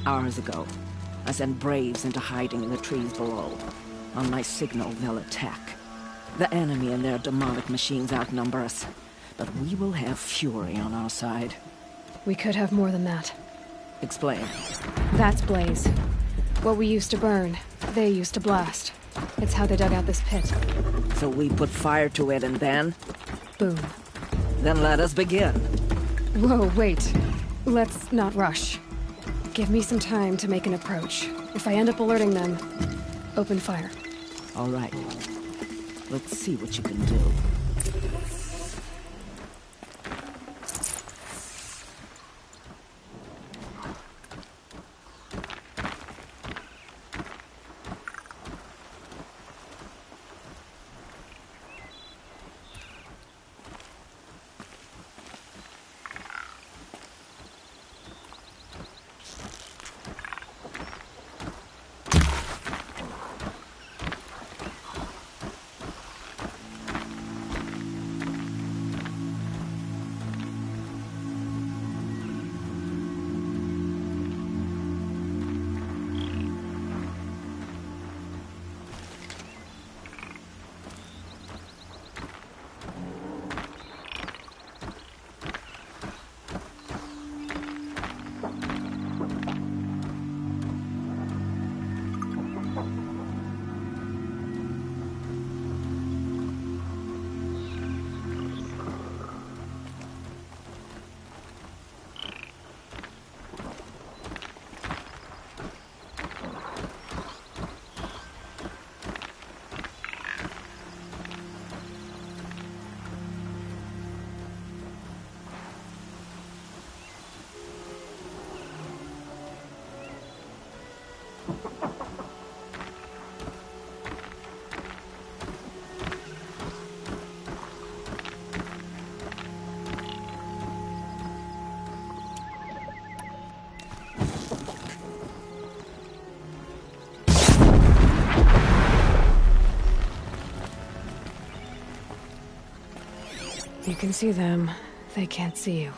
Hours ago, I sent Braves into hiding in the trees below. On my signal, they'll attack. The enemy and their demonic machines outnumber us, but we will have Fury on our side. We could have more than that. Explain. That's Blaze. What we used to burn, they used to blast. It's how they dug out this pit. So we put fire to it and then? Boom. Then let us begin. Whoa, wait. Let's not rush. Give me some time to make an approach. If I end up alerting them, open fire. All right. Let's see what you can do. You can see them. They can't see you.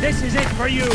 This is it for you!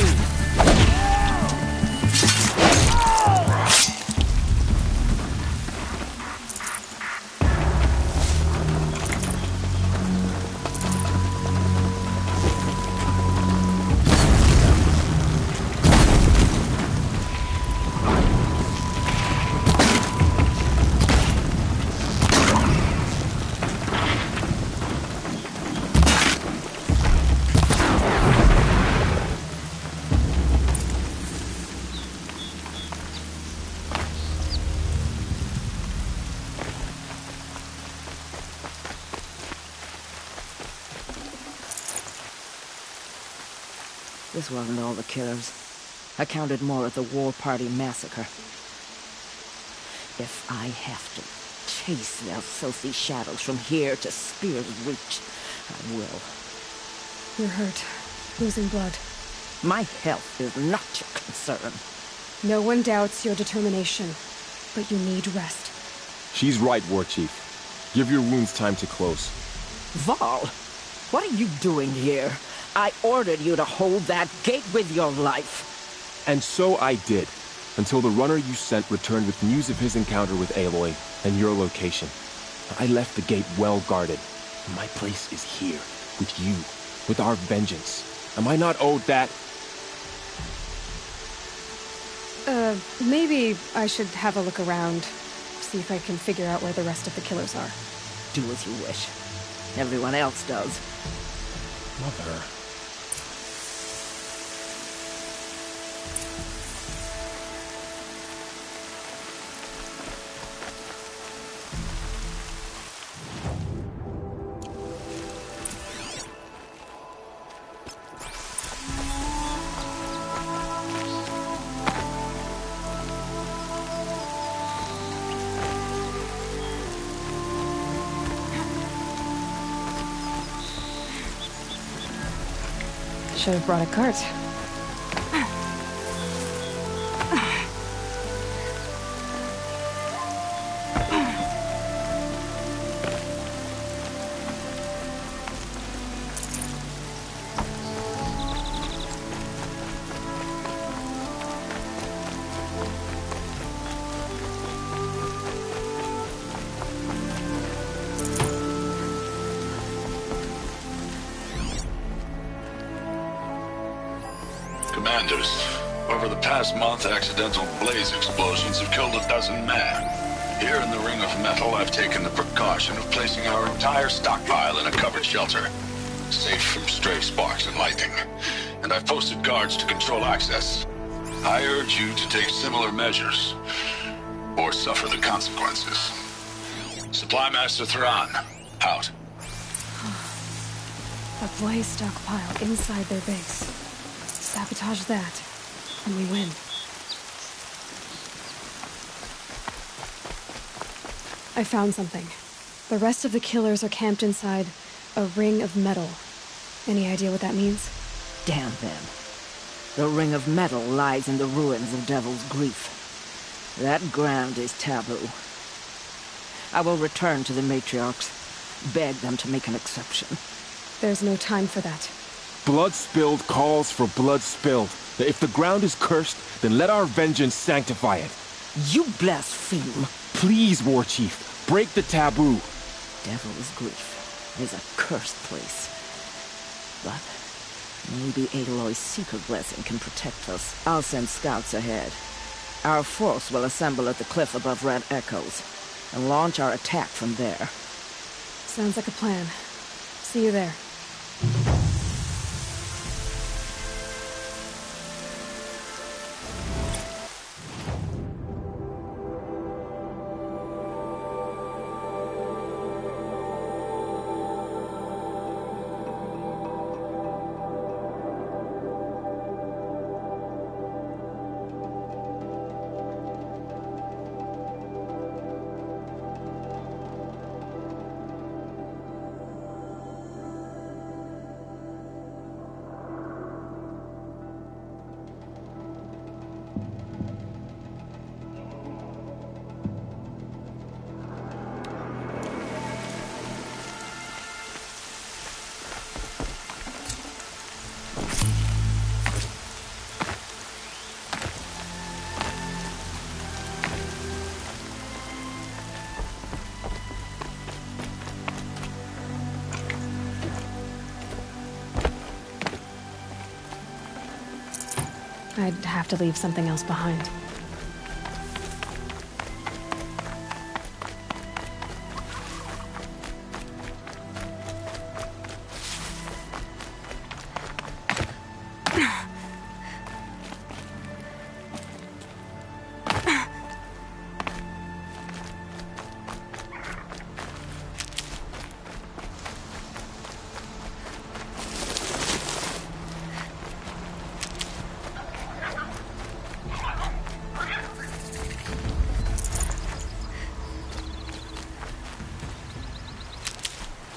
This wasn't all the killers. I counted more at the War Party massacre. If I have to chase their filthy shadows from here to Spear's Reach, I will. You're hurt. Losing blood. My health is not your concern. No one doubts your determination, but you need rest. She's right, War Chief. Give your wounds time to close. Varl, what are you doing here? I ordered you to hold that gate with your life. And so I did, until the runner you sent returned with news of his encounter with Aloy and your location. I left the gate well guarded. My place is here, with you, with our vengeance. Am I not owed that? Maybe I should have a look around. See if I can figure out where the rest of the killers are. Do as you wish. Everyone else does. Mother... Should have brought a cart. Commanders, over the past month, accidental blaze explosions have killed 12 men. Here in the Ring of Metal, I've taken the precaution of placing our entire stockpile in a covered shelter, safe from stray sparks and lightning. And I've posted guards to control access. I urge you to take similar measures, or suffer the consequences. Supply Master Thrawn, out. A blaze stockpile inside their base. Sabotage that, and we win. I found something. The rest of the killers are camped inside a ring of metal. Any idea what that means? Damn them. The Ring of Metal lies in the ruins of Devil's Grief. That ground is taboo. I will return to the matriarchs, beg them to make an exception. There's no time for that. Blood spilled calls for blood spilled. If the ground is cursed, then let our vengeance sanctify it. You blaspheme! Please, War Chief, break the taboo. Devil's Grief is a cursed place. But maybe Aloy's secret blessing can protect us. I'll send scouts ahead. Our force will assemble at the cliff above Red Echoes, and launch our attack from there. Sounds like a plan. See you there. I'd have to leave something else behind.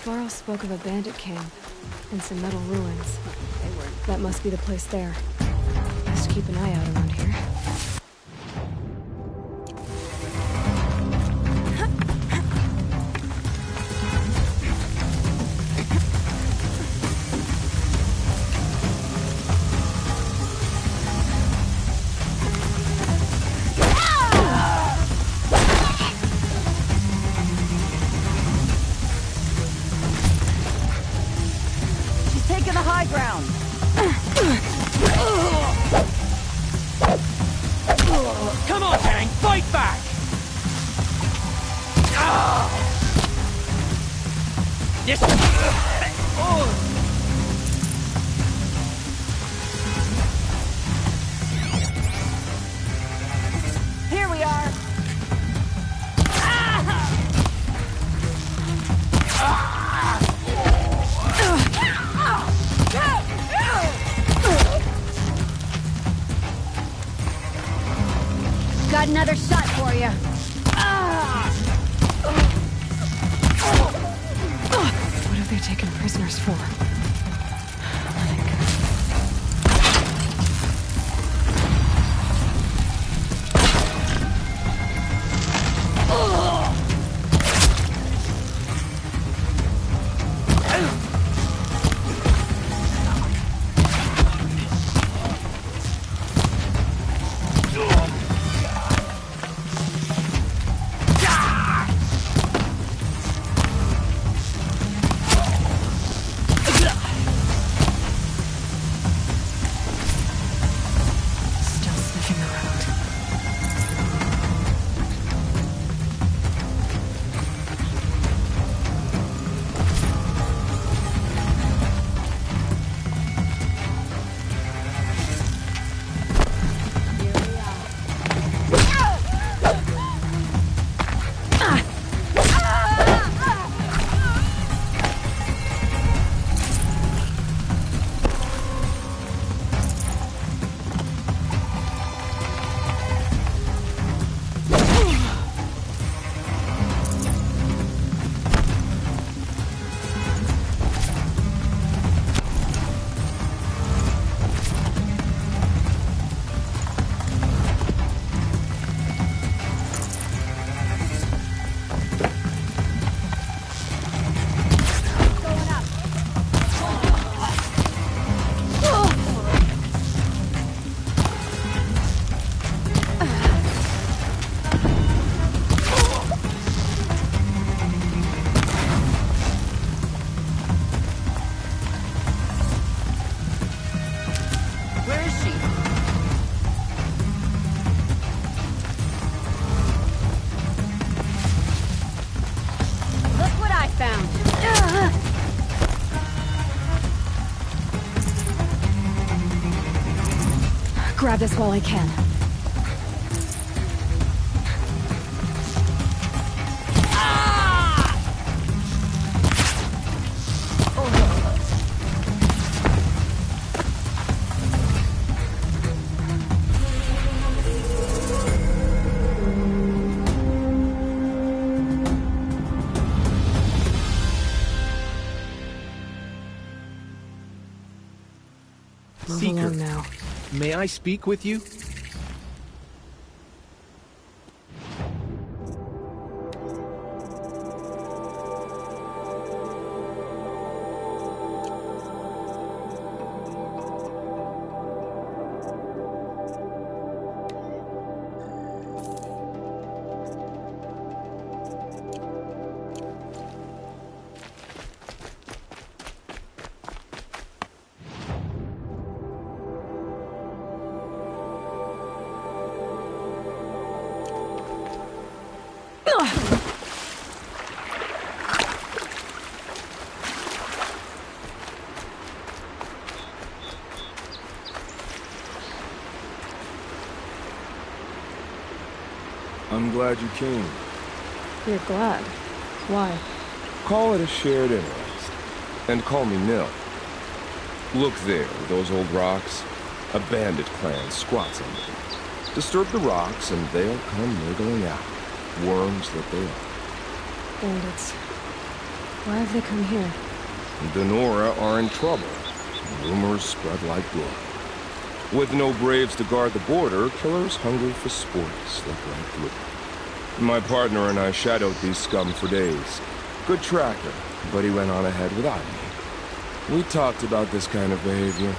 Varl spoke of a bandit camp and some metal ruins. That must be the place there. Best keep an eye out around here. Taking the high ground. Come on, Tang! Fight back! Yes! Here we are. Got another shot for you. What have they taken prisoners for? Grab this while I can. Move along now. May I speak with you? I'm glad you came. You're glad. Why? Call it a shared interest. And call me Nil. Look there, those old rocks. A bandit clan squats under them. Disturb the rocks and they'll come wriggling out. Worms that they are. Bandits. Why have they come here? The Nora are in trouble. Rumors spread like blood. With no Braves to guard the border, killers hungry for sport slip right through. My partner and I shadowed these scum for days. Good tracker, but he went on ahead without me. We talked about this kind of behavior.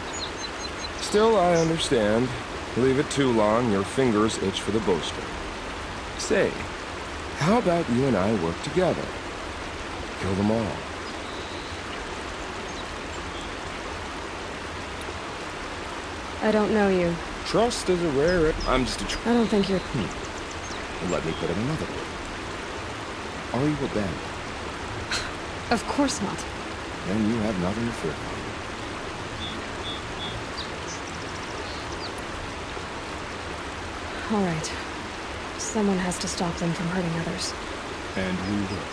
Still, I understand. Leave it too long, your fingers itch for the bowstring. Say, how about you and I work together? Kill them all. I don't know you. Trust is a rare... I'm just a... I don't think you're... Let me put it another way. Are you a bandit? Of course not. Then you have nothing to fear. All right. Someone has to stop them from hurting others. And we will.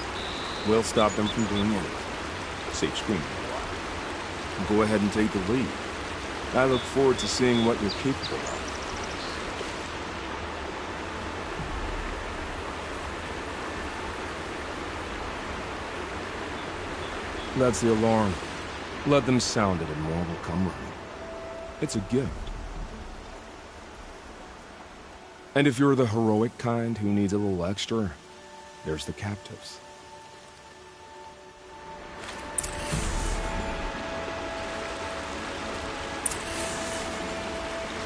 We'll stop them from doing anything. Save screaming a while. Go ahead and take the lead. I look forward to seeing what you're capable of. That's the alarm. Let them sound it and more will come running. It's a gift. And if you're the heroic kind who needs a little extra, there's the captives.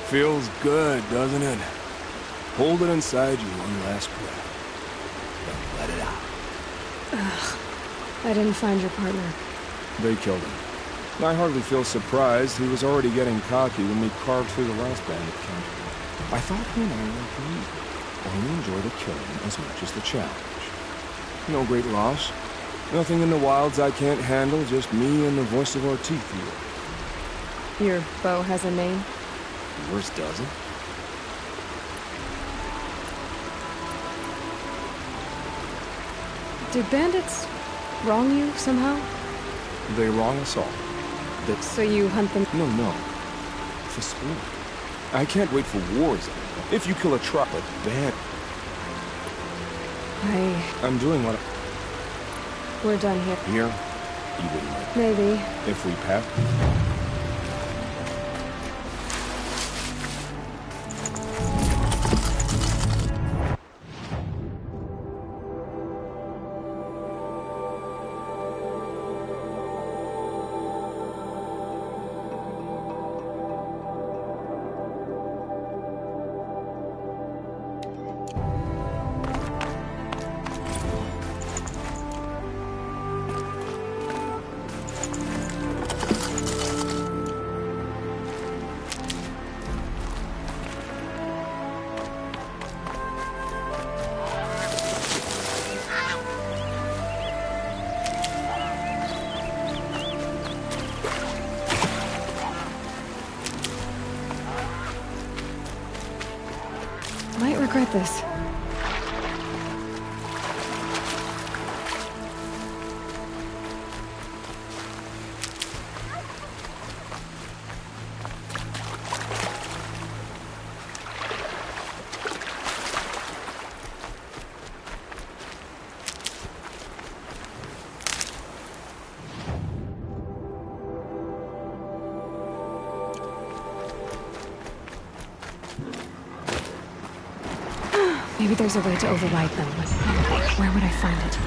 Feels good, doesn't it? Hold it inside you one last breath. Then let it out. Ugh. I didn't find your partner. They killed him. I hardly feel surprised. He was already getting cocky when we carved through the last bandit camp. I thought he and I were agreed. Only enjoy the killing as much as the challenge. No great loss. Nothing in the wilds I can't handle, just me and the voice of our teeth here. Your bow has a name? Yours doesn't. Did bandits wrong you somehow? They wrong us all. So you hunt them? No. For sport. I can't wait for wars anymore. If you kill a trucklet, bad. I'm doing what We're done here. Here? You wouldn't like it. Maybe. If we pack. Might regret this. Maybe there's a way to override them, but where would I find it?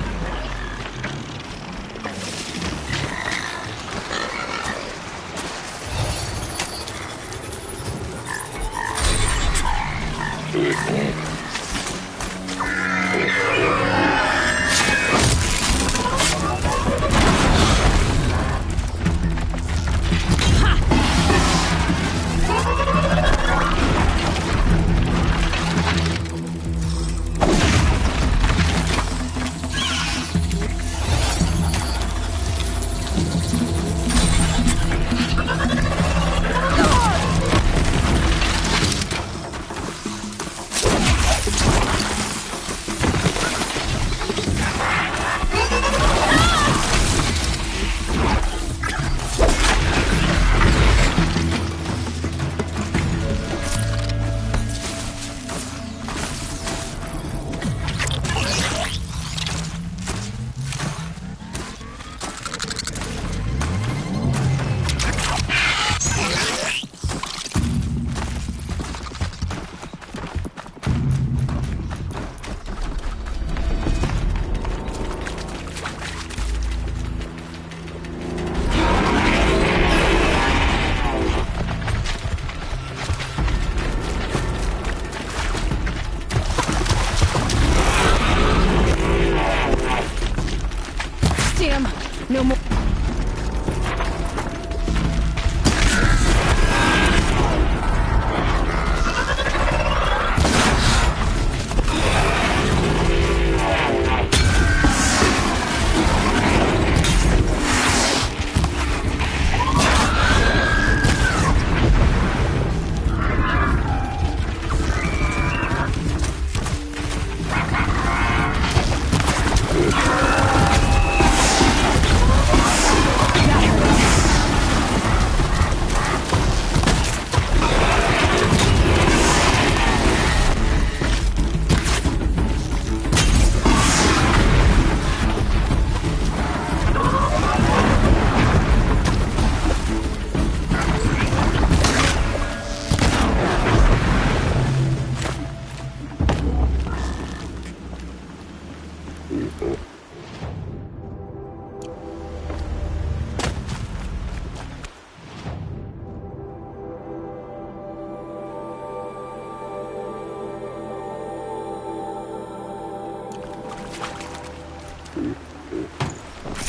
No more.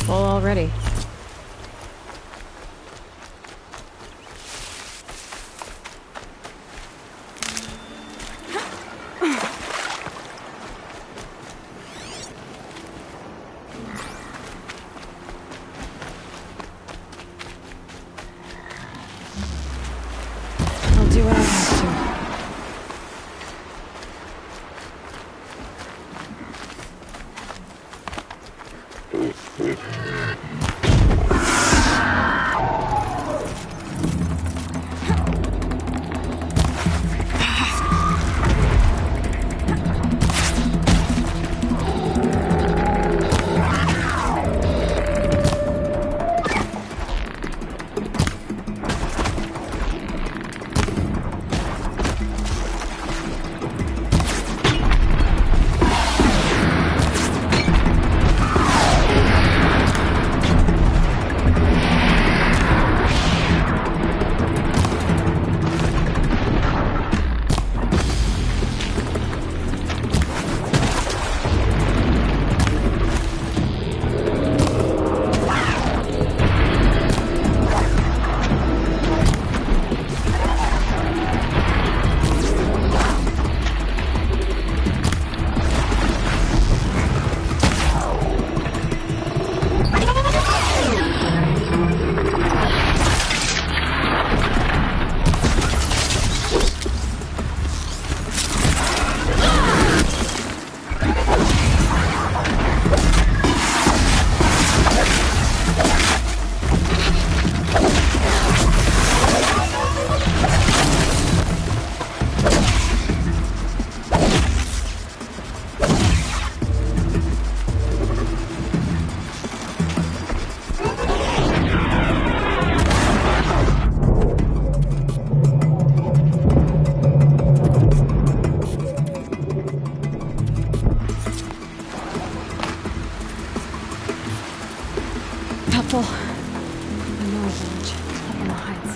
Full already. I'll do what I have to. Helpful. I know a village up on the heights.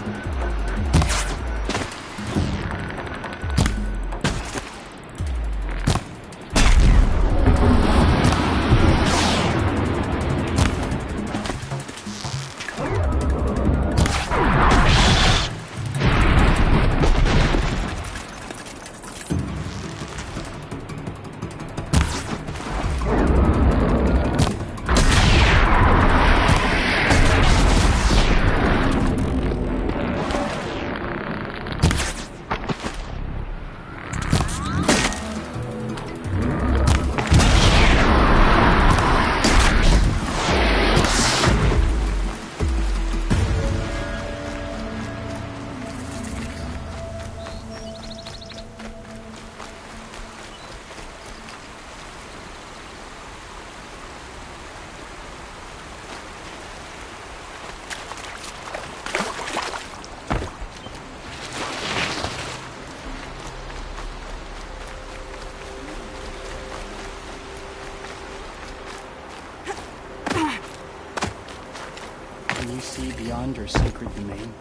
Can you see beyond your sacred domain?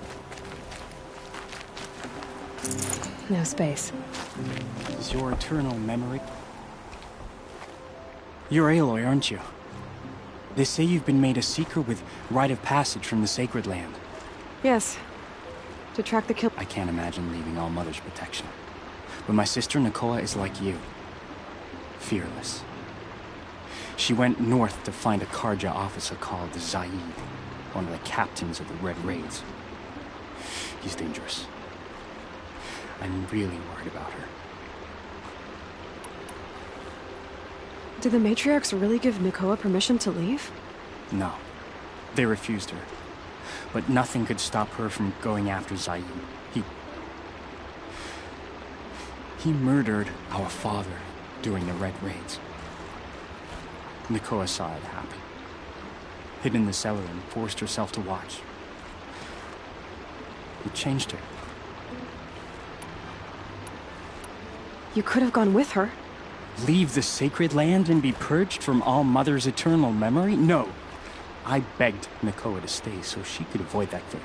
No space. Is your eternal memory? You're Aloy, aren't you? They say you've been made a seeker with rite of passage from the Sacred Land. Yes. To track the kill. I can't imagine leaving All Mother's protection. But my sister Nakoa is like you. Fearless. She went north to find a Carja officer called Zaid, one of the captains of the Red Raids. He's dangerous. I'm really worried about her. Did the matriarchs really give Nakoa permission to leave? No. They refused her. But nothing could stop her from going after Zaid. He murdered our father during the Red Raids. Nakoa saw it happen. Hid in the cellar and forced herself to watch. It changed her. You could have gone with her. Leave the Sacred Land and be purged from All Mother's eternal memory? No. I begged Nakoa to stay so she could avoid that fate.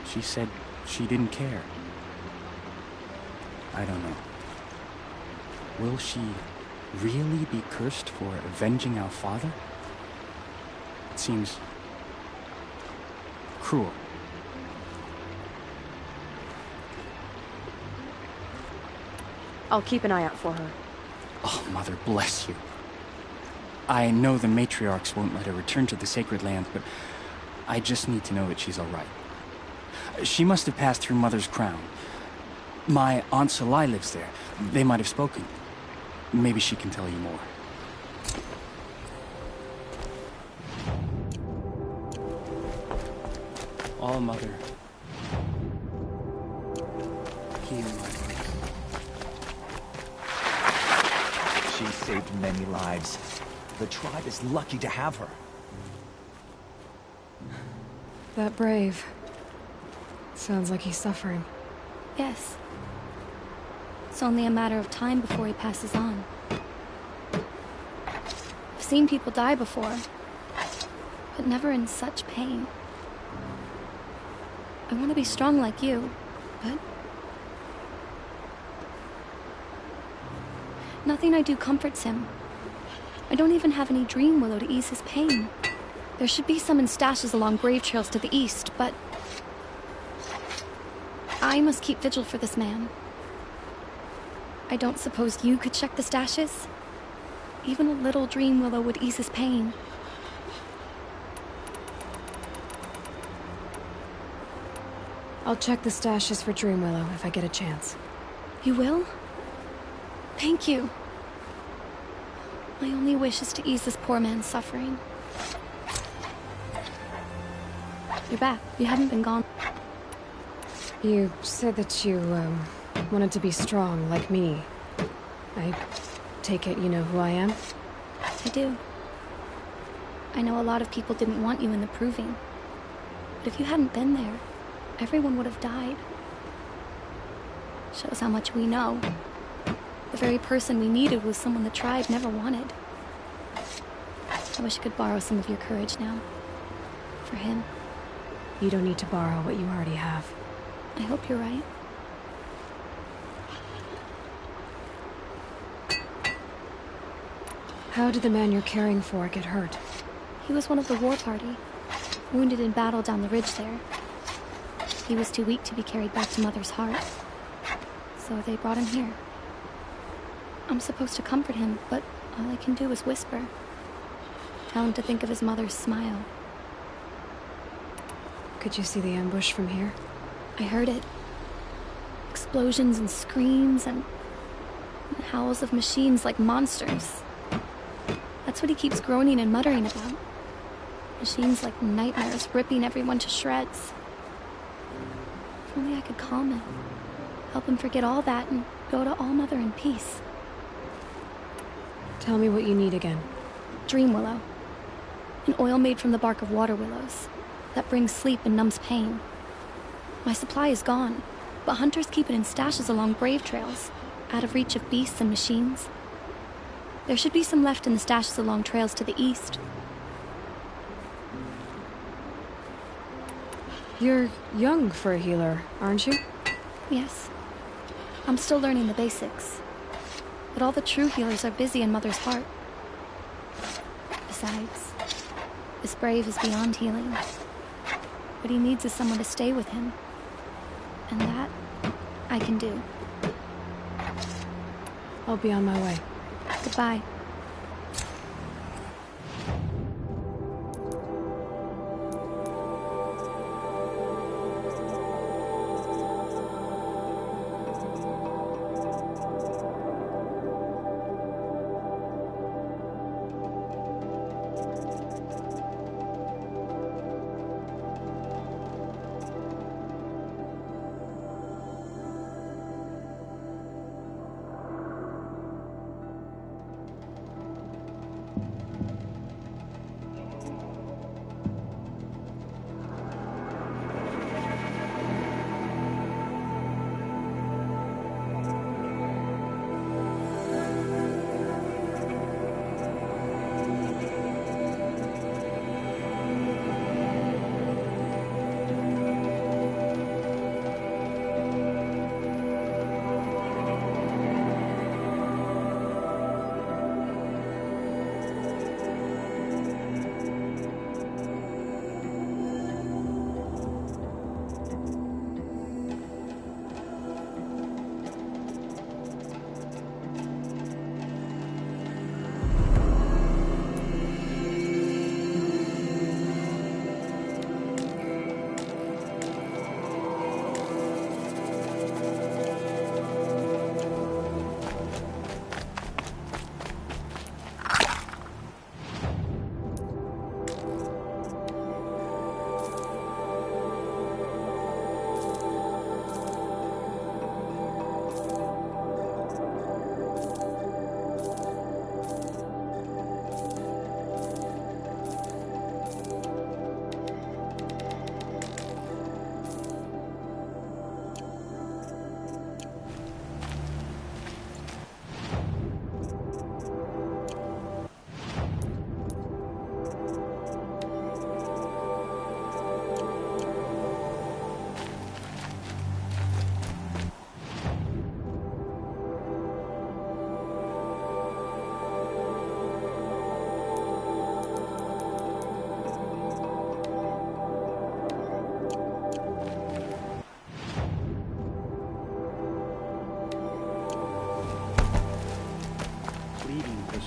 She said she didn't care. I don't know. Will she really be cursed for avenging our father? It seems cruel. I'll keep an eye out for her. Oh, Mother bless you. I know the matriarchs won't let her return to the Sacred Land, but I just need to know that she's all right. She must have passed through Mother's crown. My Aunt Salai lives there. They might have spoken. Maybe she can tell you more. All Mother. Hear my voice. She saved many lives. The tribe is lucky to have her. That brave. Sounds like he's suffering. Yes. It's only a matter of time before he passes on. I've seen people die before, but never in such pain. I want to be strong like you, but nothing I do comforts him. I don't even have any dream willow to ease his pain. There should be some in stashes along grave trails to the east, but I must keep vigil for this man. I don't suppose you could check the stashes? Even a little dream willow would ease his pain. I'll check the stashes for Dream Willow if I get a chance. You will? Thank you. My only wish is to ease this poor man's suffering. You're back. You haven't been gone. You said that you, wanted to be strong like me. I take it you know who I am? I do. I know a lot of people didn't want you in the Proving. But if you hadn't been there, everyone would have died. Shows how much we know. The very person we needed was someone the tribe never wanted. I wish I could borrow some of your courage now. For him. You don't need to borrow what you already have. I hope you're right. How did the man you're caring for get hurt? He was one of the war party. Wounded in battle down the ridge there. He was too weak to be carried back to Mother's heart. So they brought him here. I'm supposed to comfort him, but all I can do is whisper. Tell him to think of his mother's smile. Could you see the ambush from here? I heard it. Explosions and screams and howls of machines like monsters. That's what he keeps groaning and muttering about. Machines like nightmares ripping everyone to shreds. If only I could calm him. Help him forget all that and go to All Mother in peace. Tell me what you need again. Dream Willow. An oil made from the bark of water willows that brings sleep and numbs pain. My supply is gone, but hunters keep it in stashes along brave trails, out of reach of beasts and machines. There should be some left in the stashes along trails to the east. You're young for a healer, aren't you? Yes. I'm still learning the basics. But all the true healers are busy in Mother's heart. Besides, this brave is beyond healing. What he needs is someone to stay with him. And that, I can do. I'll be on my way. Goodbye.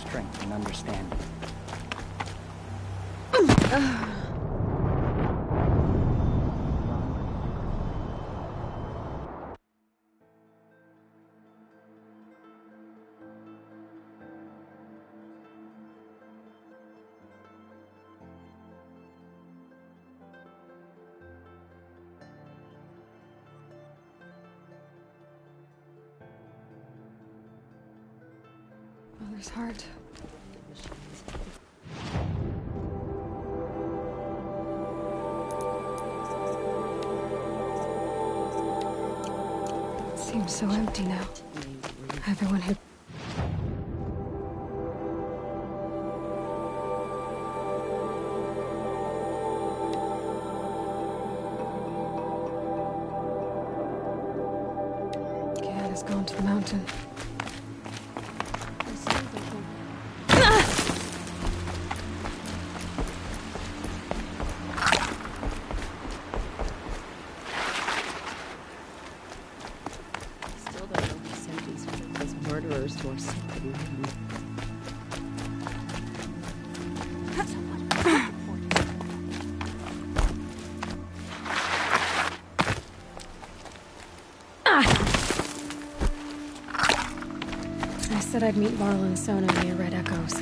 Strength and understanding. Mother's heart. It seems so empty now. Everyone who... Gad has gone to the mountain. Murderers to our sacred land. I said I'd meet Varl and Sona near Red Echoes.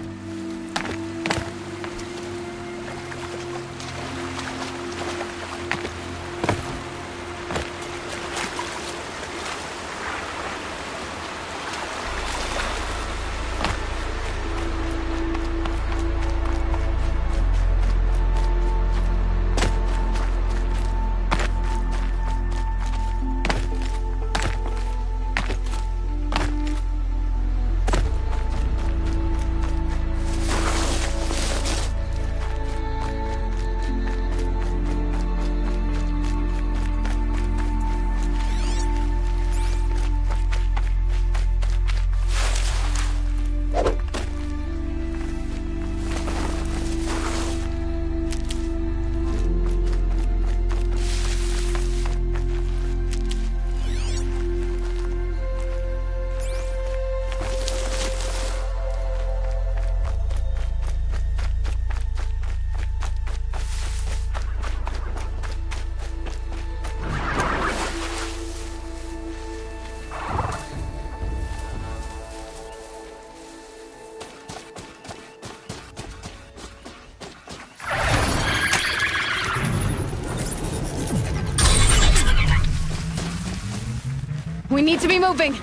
We need to be moving!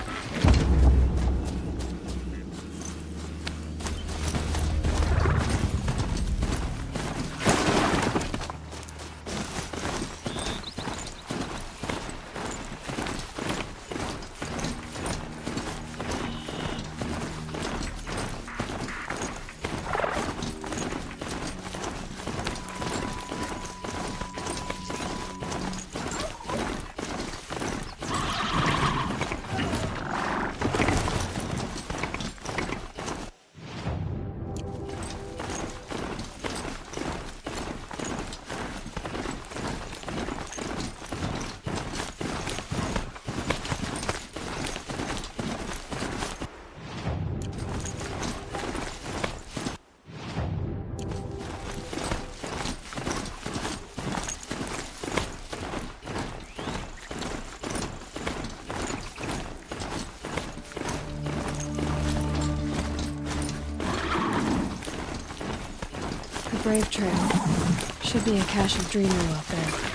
Brave Trail. Should be a cache of Dreamwell out there.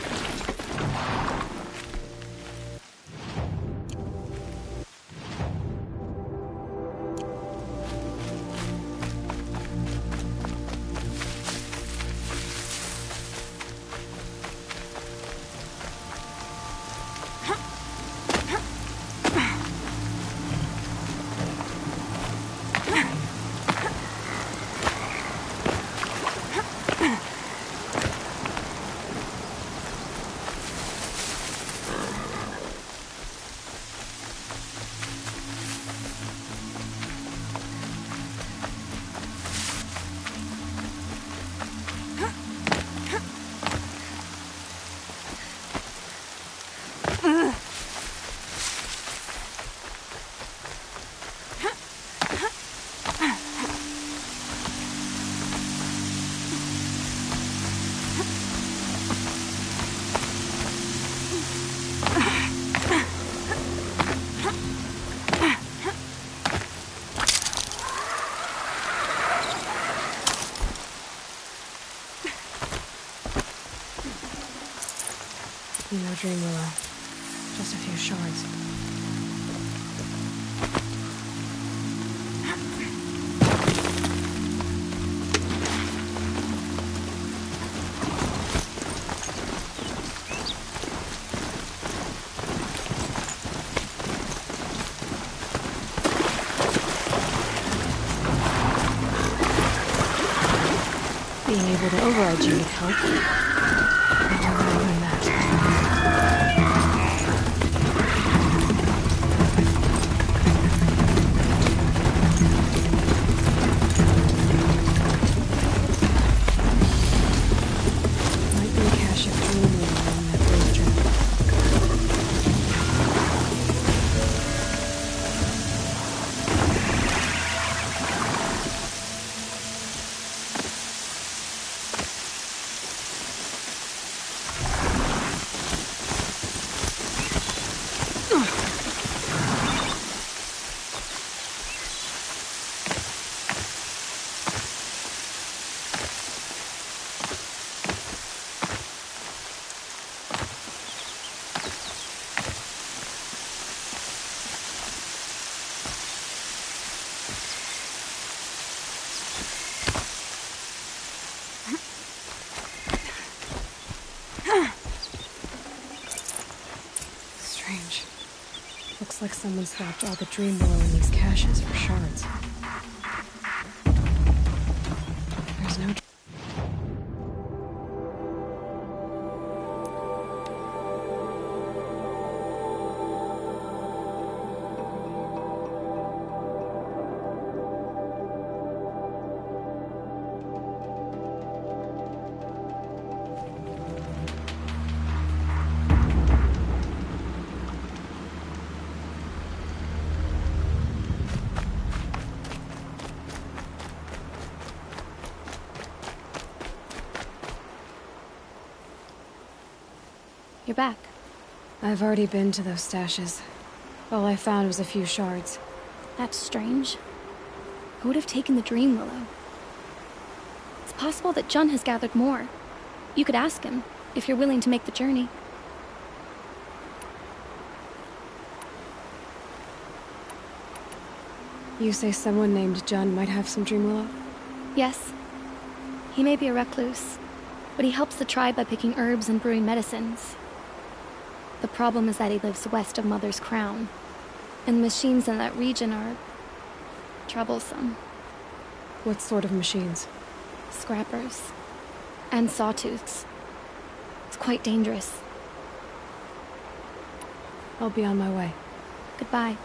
No Dreamwell. Just a few shards. Being able to override you would help. How will I learn that? Might be a cache of Dreamwell along that Brave Trail. Strange. Looks like someone swapped all the Dreamwell in these caches for shards. There's no... You're back. I've already been to those stashes. All I found was a few shards. That's strange. Who would have taken the Dream Willow? It's possible that Jun has gathered more. You could ask him, if you're willing to make the journey. You say someone named John might have some Dreamwillow? Yes. He may be a recluse, but he helps the tribe by picking herbs and brewing medicines. The problem is that he lives west of Mother's Crown, and the machines in that region are troublesome. What sort of machines? Scrappers. And sawtooths. It's quite dangerous. I'll be on my way. Goodbye.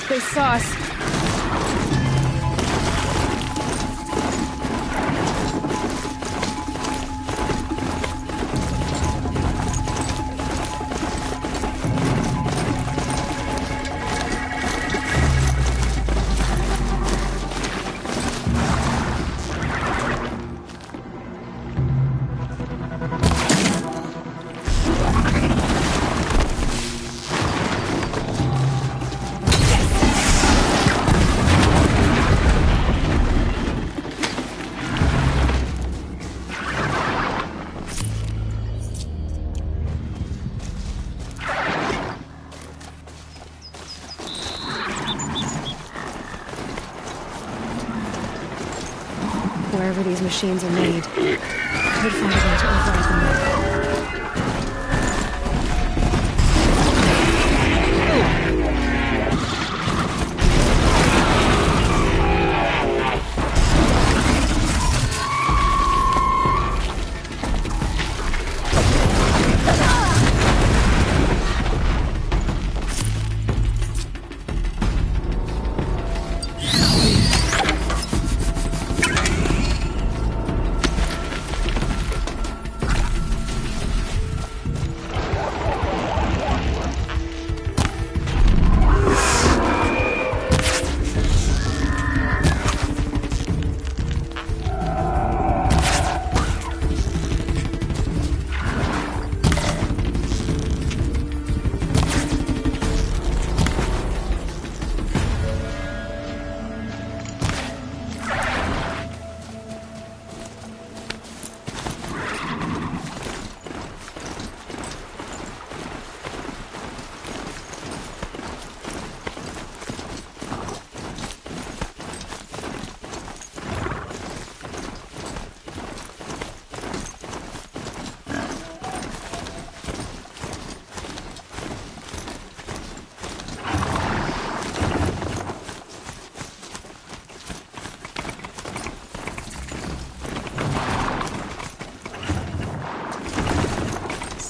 They saw us. Wherever these machines are made, I could find a way to override them there.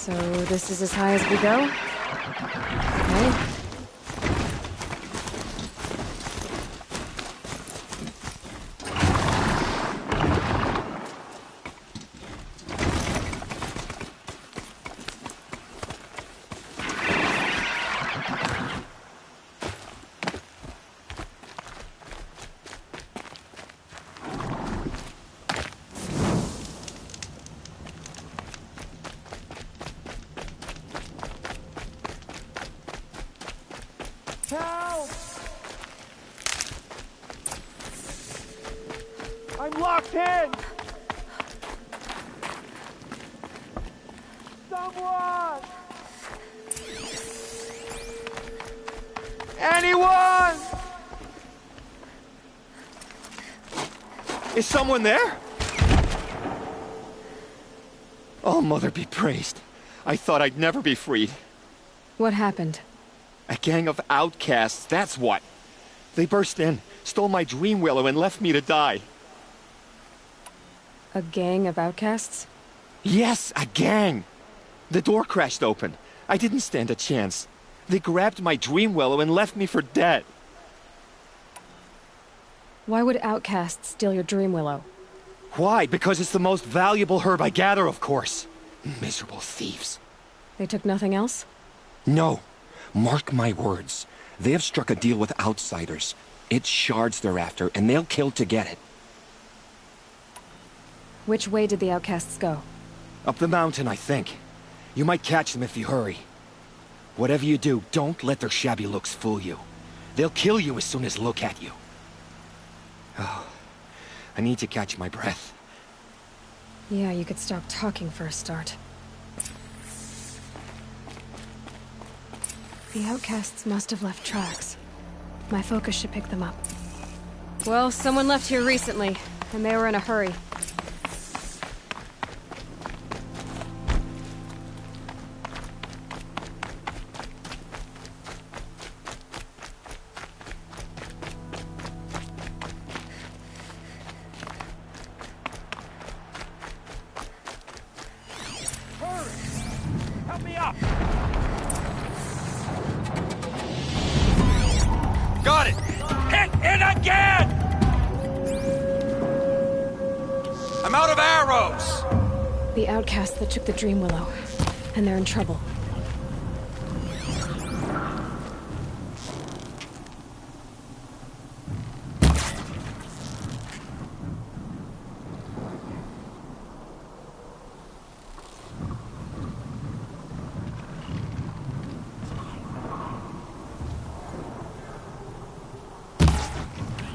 So this is as high as we go? Right? Help! I'm locked in! Someone! Anyone! Is someone there? Oh, Mother be praised. I thought I'd never be freed. What happened? A gang of outcasts, that's what. They burst in, stole my dream willow, and left me to die. A gang of outcasts? Yes, a gang! The door crashed open. I didn't stand a chance. They grabbed my dream willow and left me for dead. Why would outcasts steal your dream willow? Why? Because it's the most valuable herb I gather, of course. Miserable thieves. They took nothing else? No. Mark my words. They have struck a deal with outsiders. It's shards they're after, and they'll kill to get it. Which way did the outcasts go? Up the mountain, I think. You might catch them if you hurry. Whatever you do, don't let their shabby looks fool you. They'll kill you as soon as look at you. Oh, I need to catch my breath. Yeah, you could stop talking for a start. The outcasts must have left tracks. My focus should pick them up. Well, someone left here recently, and they were in a hurry. Help me up! Got it! Hit it again! I'm out of arrows! The outcasts that took the dream willow, and they're in trouble.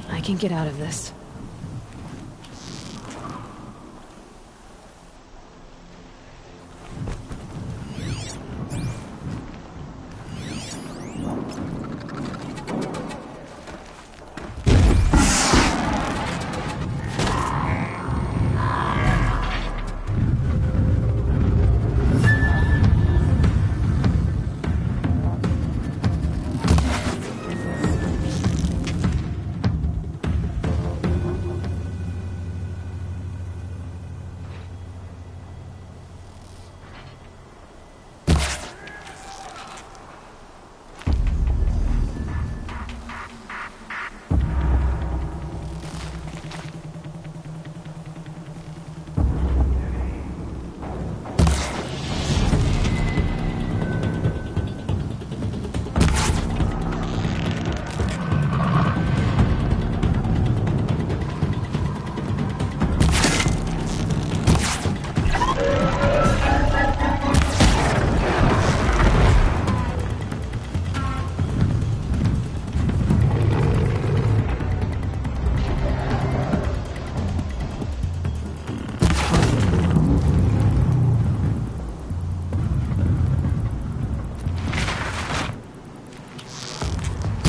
I can get out of this.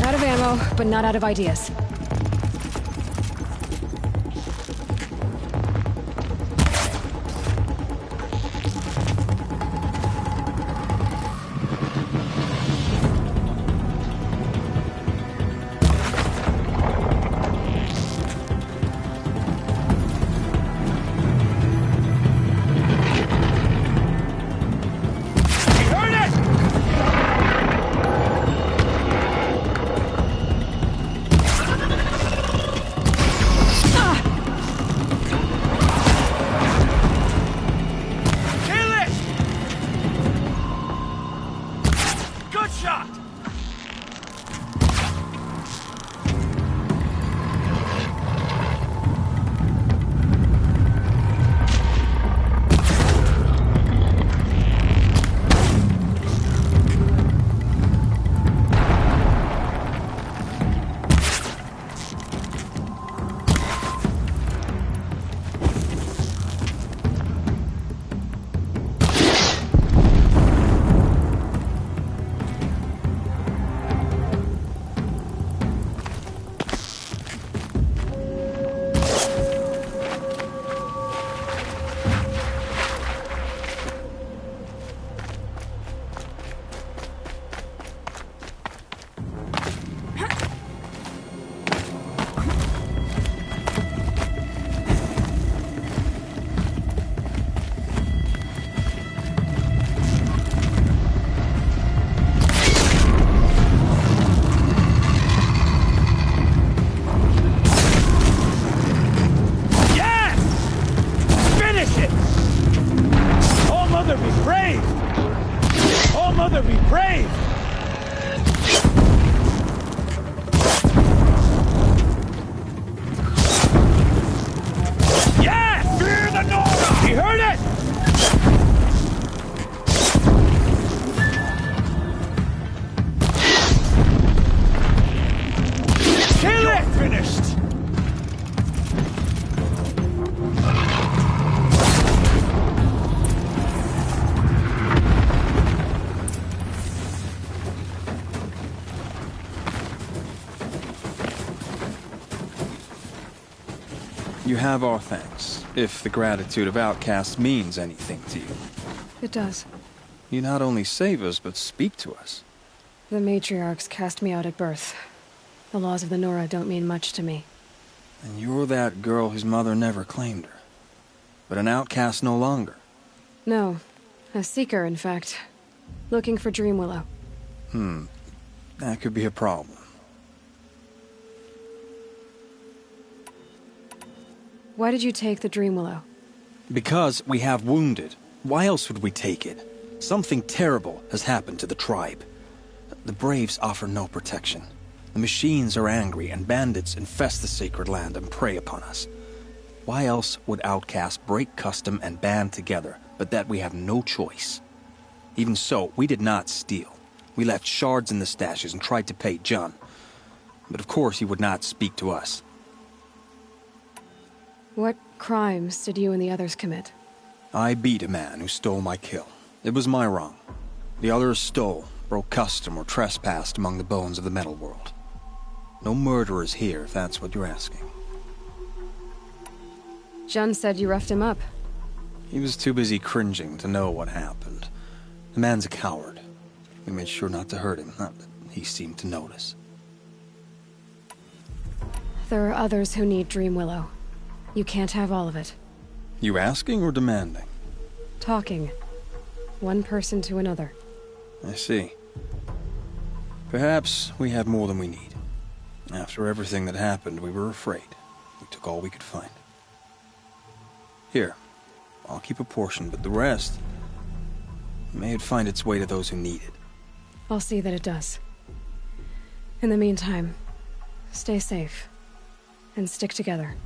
Out of ammo, but not out of ideas. Rather be brave! Yeah! Fear the Nora! You heard it? Kill it! Finished! You have our thanks, if the gratitude of outcasts means anything to you. It does. You not only save us, but speak to us. The matriarchs cast me out at birth. The laws of the Nora don't mean much to me. And you're that girl whose mother never claimed her. But an outcast no longer. No. A seeker, in fact. Looking for Dreamwillow. That could be a problem. Why did you take the Dreamwillow? Because we have wounded. Why else would we take it? Something terrible has happened to the tribe. The Braves offer no protection. The machines are angry, and bandits infest the sacred land and prey upon us. Why else would outcasts break custom and band together, but that we have no choice? Even so, we did not steal. We left shards in the stashes and tried to pay John. But of course he would not speak to us. What crimes did you and the others commit? I beat a man who stole my kill. It was my wrong. The others stole, broke custom, or trespassed among the bones of the metal world. No murderers here, if that's what you're asking. Jun said you roughed him up. He was too busy cringing to know what happened. The man's a coward. We made sure not to hurt him, not that he seemed to notice. There are others who need Dreamwillow. You can't have all of it. You asking or demanding? Talking. One person to another. I see. Perhaps we have more than we need. After everything that happened, we were afraid. We took all we could find. Here, I'll keep a portion, but the rest... may it find its way to those who need it. I'll see that it does. In the meantime, stay safe. And stick together.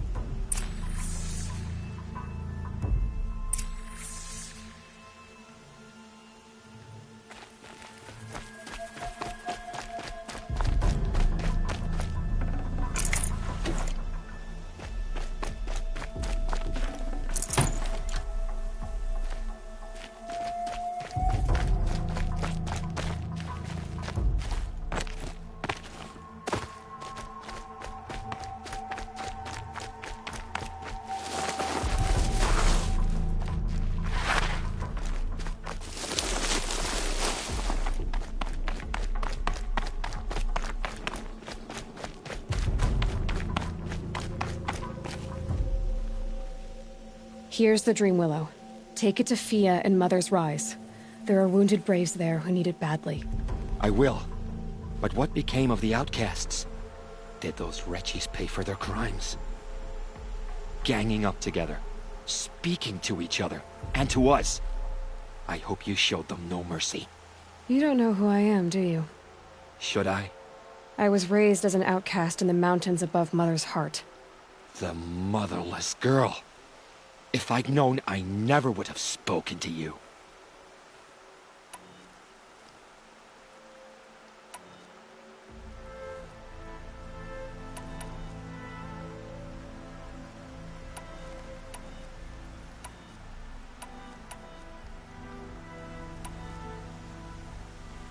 Here's the Dreamwillow. Take it to Fia and Mother's Rise. There are wounded Braves there who need it badly. I will. But what became of the outcasts? Did those wretches pay for their crimes? Ganging up together, speaking to each other, and to us. I hope you showed them no mercy. You don't know who I am, do you? Should I? I was raised as an outcast in the mountains above Mother's heart. The motherless girl. If I'd known, I never would have spoken to you.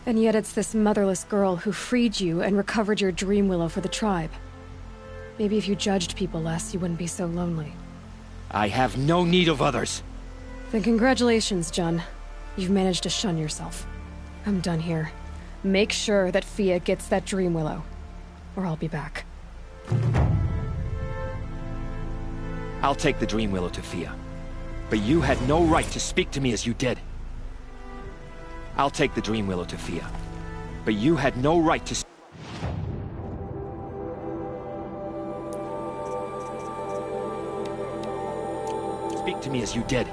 And yet it's this motherless girl who freed you and recovered your Dreamwillow for the tribe. Maybe if you judged people less, you wouldn't be so lonely. I have no need of others. Then congratulations, Jun. You've managed to shun yourself. I'm done here. Make sure that Fia gets that Dreamwillow, or I'll be back. I'll take the Dreamwillow to Fia. But you had no right to speak to me as you did. I'll take the Dreamwillow to Fia. But you had no right to... speak to me as you did.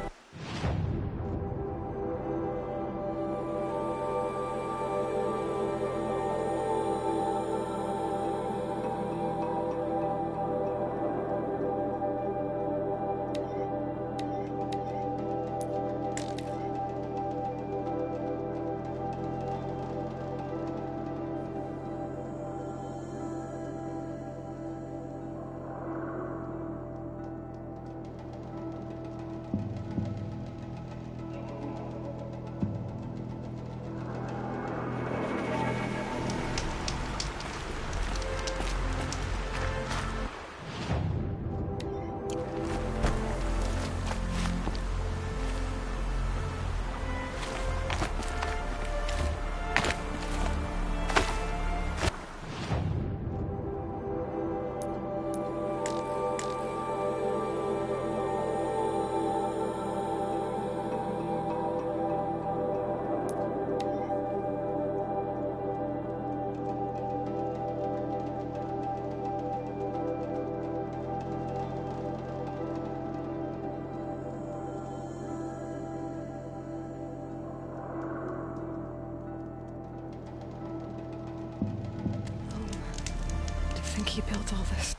he built all this.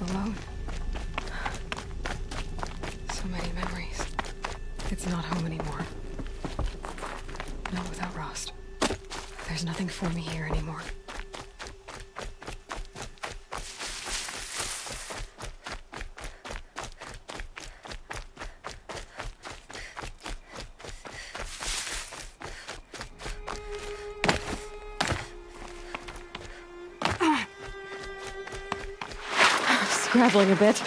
Alone. So many memories. It's not home anymore. Not without Rost. There's nothing for me here anymore. Scrabbling a bit.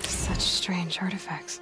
Such strange artifacts.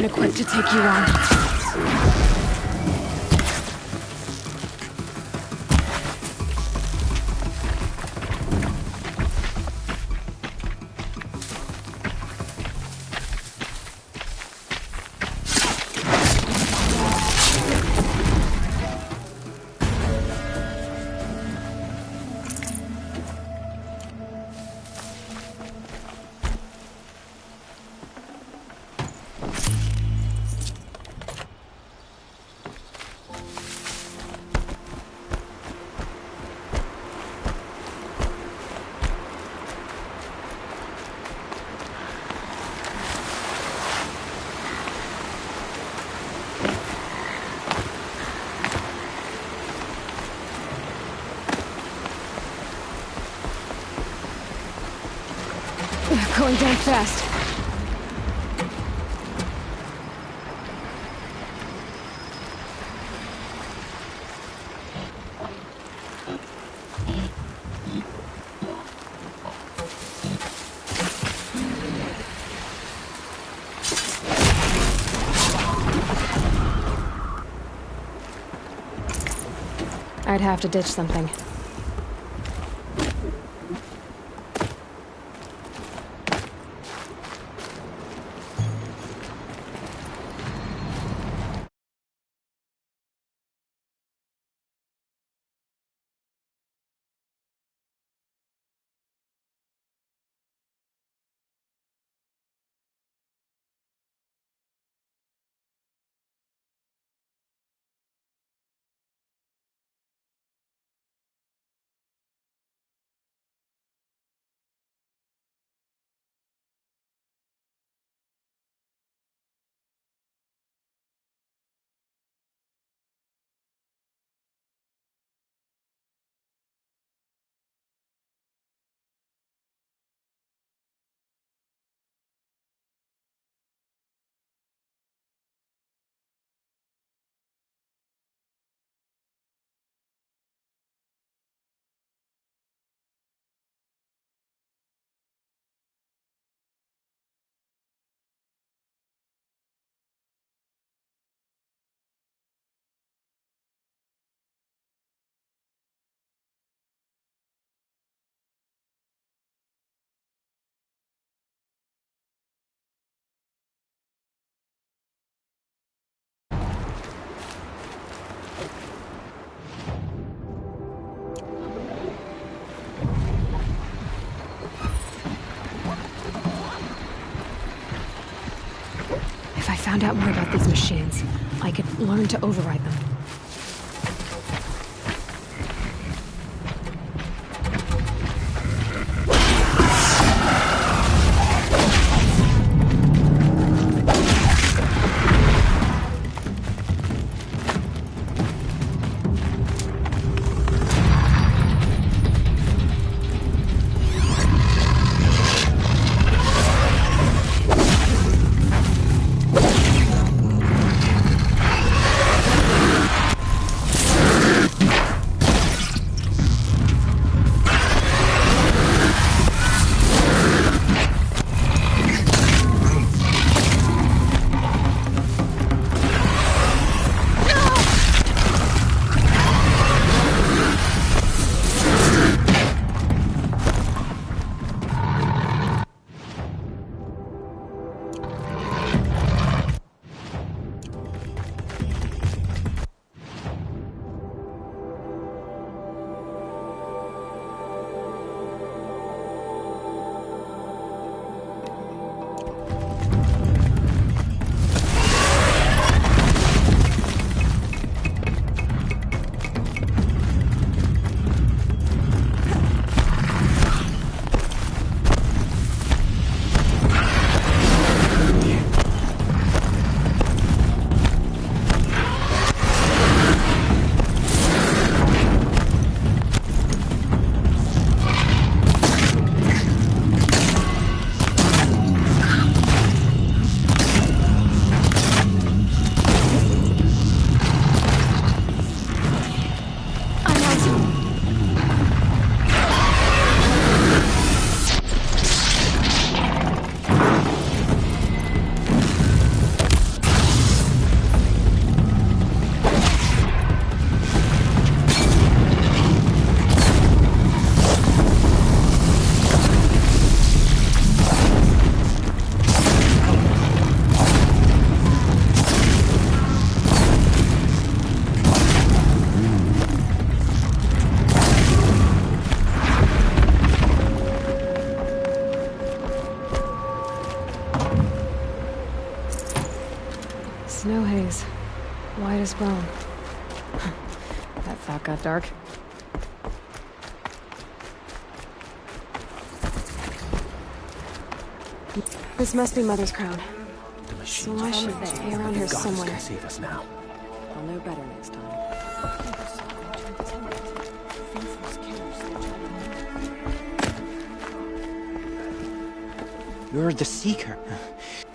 Equipped to take you on. Going down fast. I'd have to ditch something. If I found out more about these machines, I could learn to override them. Snow haze. White as bone. That thought got dark. This must be Mother's crown. So I should be around here somewhere. Save us now. I'll know better next time. You're the Seeker.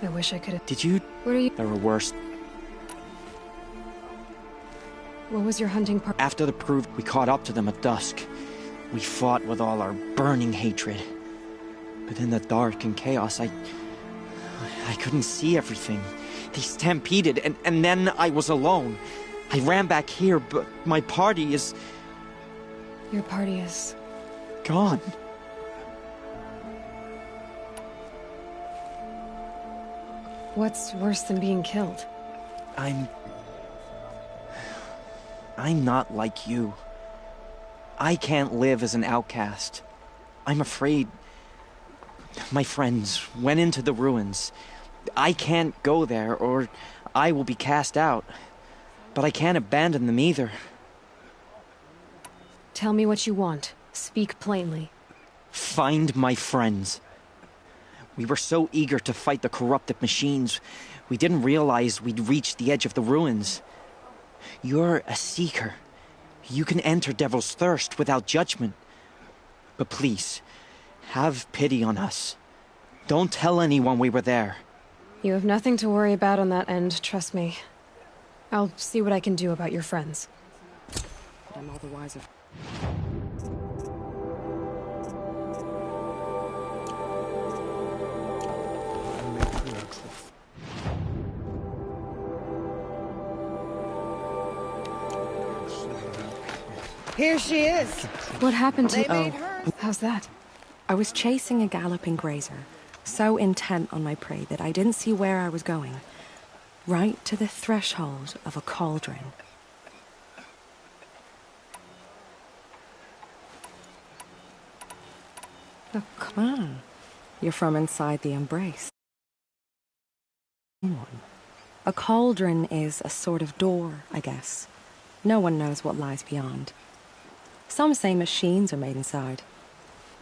I wish I could have... Did you... What are you... There were worse. What was your hunting part? After the proof, we caught up to them at dusk. We fought with all our burning hatred. But in the dark and chaos, I couldn't see everything. They stampeded, and then I was alone. I ran back here, but my party is... Your party is... gone. What's worse than being killed? I'm not like you. I can't live as an outcast. I'm afraid... My friends went into the ruins. I can't go there, or I will be cast out. But I can't abandon them either. Tell me what you want. Speak plainly. Find my friends. We were so eager to fight the corrupted machines, we didn't realize we'd reached the edge of the ruins. You're a Seeker. You can enter Devil's Thirst without judgment. But please, have pity on us. Don't tell anyone we were there. You have nothing to worry about on that end, trust me. I'll see what I can do about your friends. But I'm all the wiser. Here she is. What happened to... They made her. How's that? I was chasing a galloping grazer, so intent on my prey that I didn't see where I was going. Right to the threshold of a cauldron. Oh, come on. You're from inside the embrace. A cauldron is a sort of door, I guess. No one knows what lies beyond. Some say machines are made inside.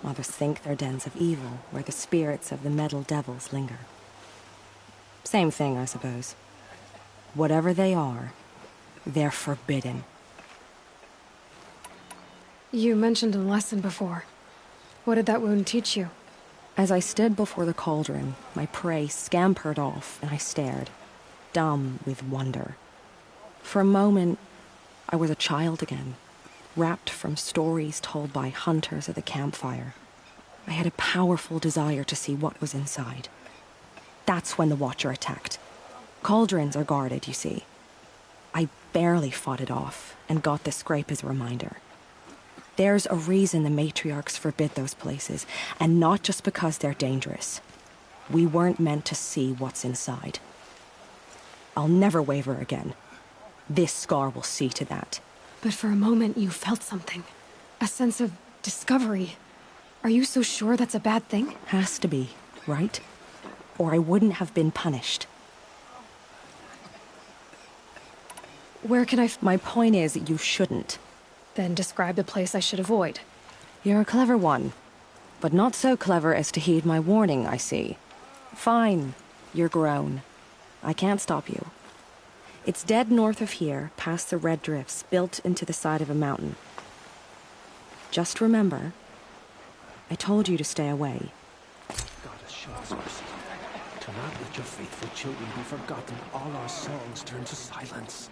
Others think they're dens of evil, where the spirits of the metal devils linger. Same thing, I suppose. Whatever they are, they're forbidden. You mentioned a lesson before. What did that wound teach you? As I stood before the cauldron, my prey scampered off, and I stared, dumb with wonder. For a moment, I was a child again, wrapped from stories told by hunters at the campfire. I had a powerful desire to see what was inside. That's when the Watcher attacked. Cauldrons are guarded, you see. I barely fought it off, and got the scrape as a reminder. There's a reason the matriarchs forbid those places, and not just because they're dangerous. We weren't meant to see what's inside. I'll never waver again. This scar will see to that. But for a moment you felt something. A sense of discovery. Are you so sure that's a bad thing? Has to be, right? Or I wouldn't have been punished. Where can I... My point is, you shouldn't. Then describe the place I should avoid. You're a clever one. But not so clever as to heed my warning, I see. Fine. You're grown. I can't stop you. It's dead north of here, past the red drifts, built into the side of a mountain. Just remember, I told you to stay away. God has shown us mercy. Do not let your faithful children be forgotten. All our songs turn to silence.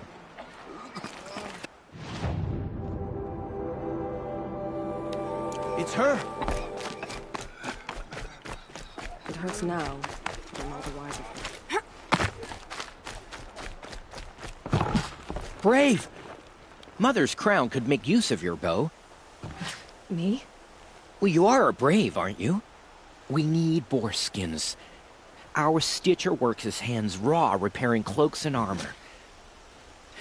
It's her! It hurts now, but I'm all the wiser for it. Brave! Mother's crown could make use of your bow. Me? Well, you are a brave, aren't you? We need boar skins. Our Stitcher works his hands raw repairing cloaks and armor.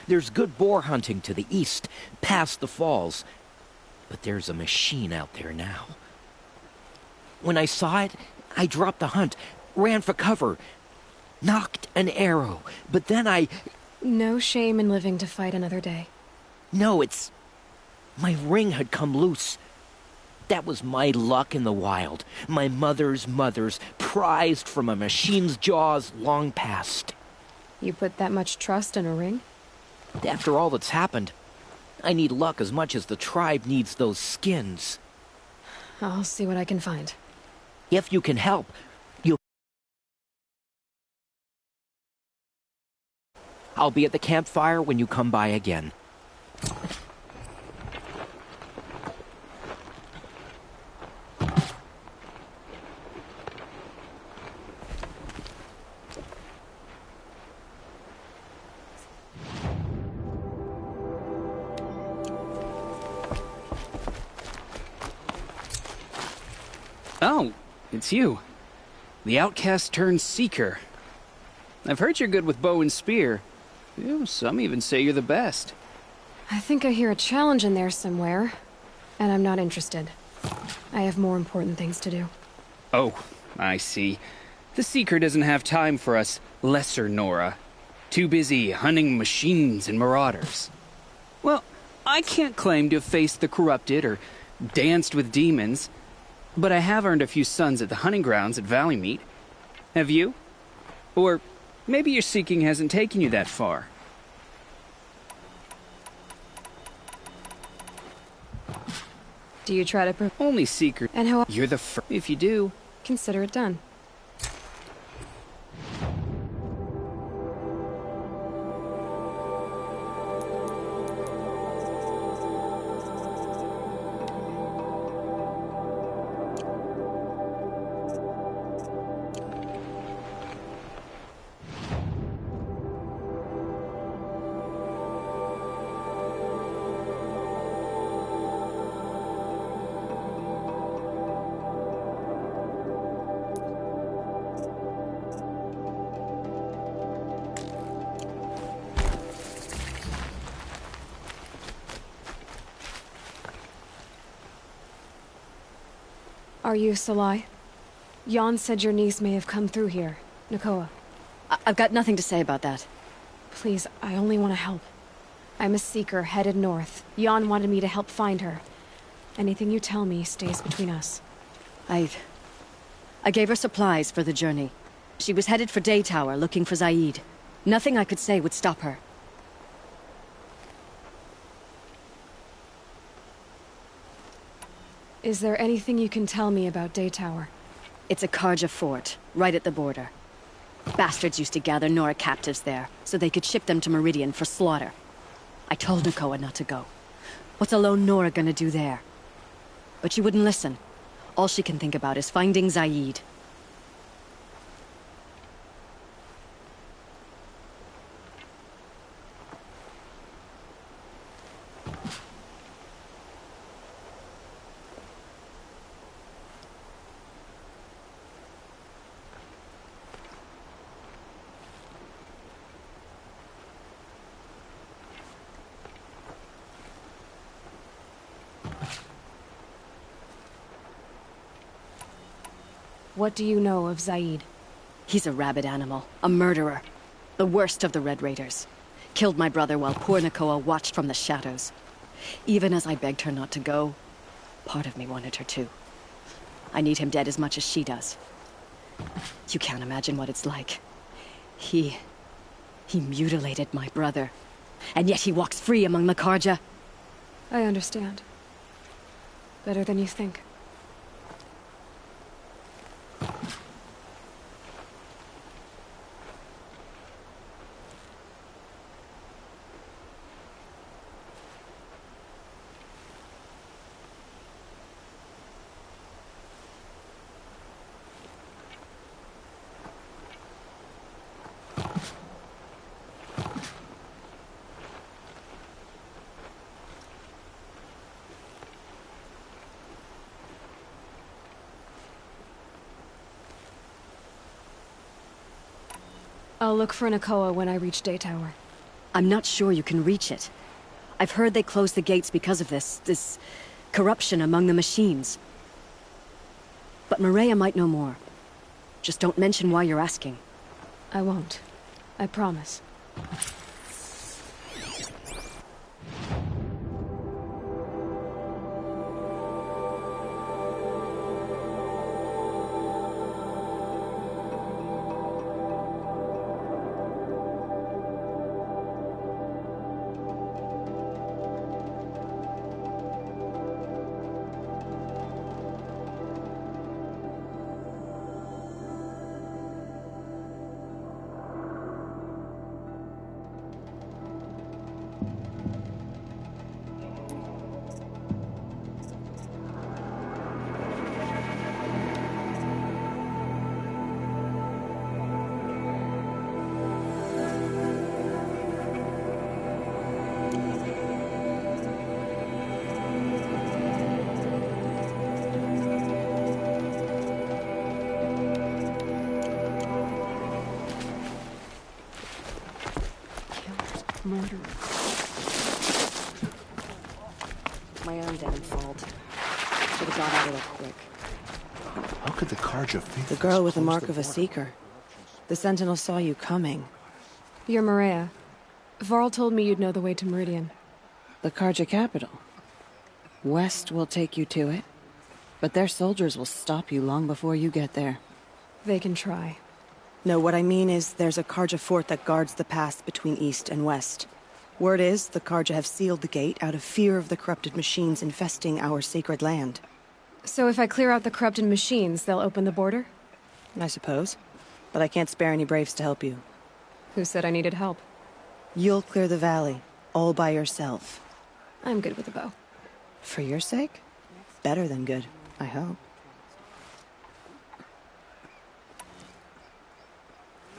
There's good boar hunting to the east, past the falls. But there's a machine out there now. When I saw it, I dropped the hunt, ran for cover, knocked an arrow, but then I... No shame in living to fight another day. No, it's... My ring had come loose. That was my luck in the wild. My mother's prized from a machine's jaws long past. You put that much trust in a ring? After all that's happened, I need luck as much as the tribe needs those skins. I'll see what I can find. If you can help, I'll be at the campfire when you come by again. Oh, it's you. The outcast turned seeker. I've heard you're good with bow and spear. Some even say you're the best. I think I hear a challenge in there somewhere, and I'm not interested. I have more important things to do. Oh, I see. The Seeker doesn't have time for us lesser Nora. Too busy hunting machines and marauders. Well, I can't claim to have faced the corrupted or danced with demons, but I have earned a few sons at the hunting grounds at Valleymeet. Have you? Or maybe your seeking hasn't taken you that far. Do you try to Only Seeker. And how You're the first. If you do, consider it done. Are you Salai? Jan said your niece may have come through here. Nakoa. I've got nothing to say about that. Please, I only want to help. I'm a seeker headed north. Jan wanted me to help find her. Anything you tell me stays between us. I gave her supplies for the journey. She was headed for Daytower looking for Zaid. Nothing I could say would stop her. Is there anything you can tell me about Daytower? It's a Karja fort, right at the border. Bastards used to gather Nora captives there, so they could ship them to Meridian for slaughter. I told Nakoa not to go. What's a lone Nora gonna do there? But she wouldn't listen. All she can think about is finding Zaid. What do you know of Zaid? He's a rabid animal, a murderer. The worst of the Red Raiders. Killed my brother while poor Nakoa watched from the shadows. Even as I begged her not to go, part of me wanted her to. I need him dead as much as she does. You can't imagine what it's like. He mutilated my brother. And yet he walks free among the Karja. I understand. Better than you think. I'll look for Nakoa when I reach Daytower. I'm not sure you can reach it. I've heard they closed the gates because of this corruption among the machines. But Maria might know more. Just don't mention why you're asking. I won't. I promise. Murder. My own damn fault. Should have got out of there quick. How could the Carja The girl with the mark of a seeker. The Sentinel saw you coming. You're Maria. Varl told me you'd know the way to Meridian. The Carja capital. West will take you to it, but their soldiers will stop you long before you get there. They can try. No, what I mean is there's a Carja fort that guards the pass between east and west. Word is the Carja have sealed the gate out of fear of the corrupted machines infesting our sacred land. So if I clear out the corrupted machines, they'll open the border? I suppose. But I can't spare any braves to help you. Who said I needed help? You'll clear the valley, all by yourself. I'm good with a bow. For your sake? Better than good, I hope.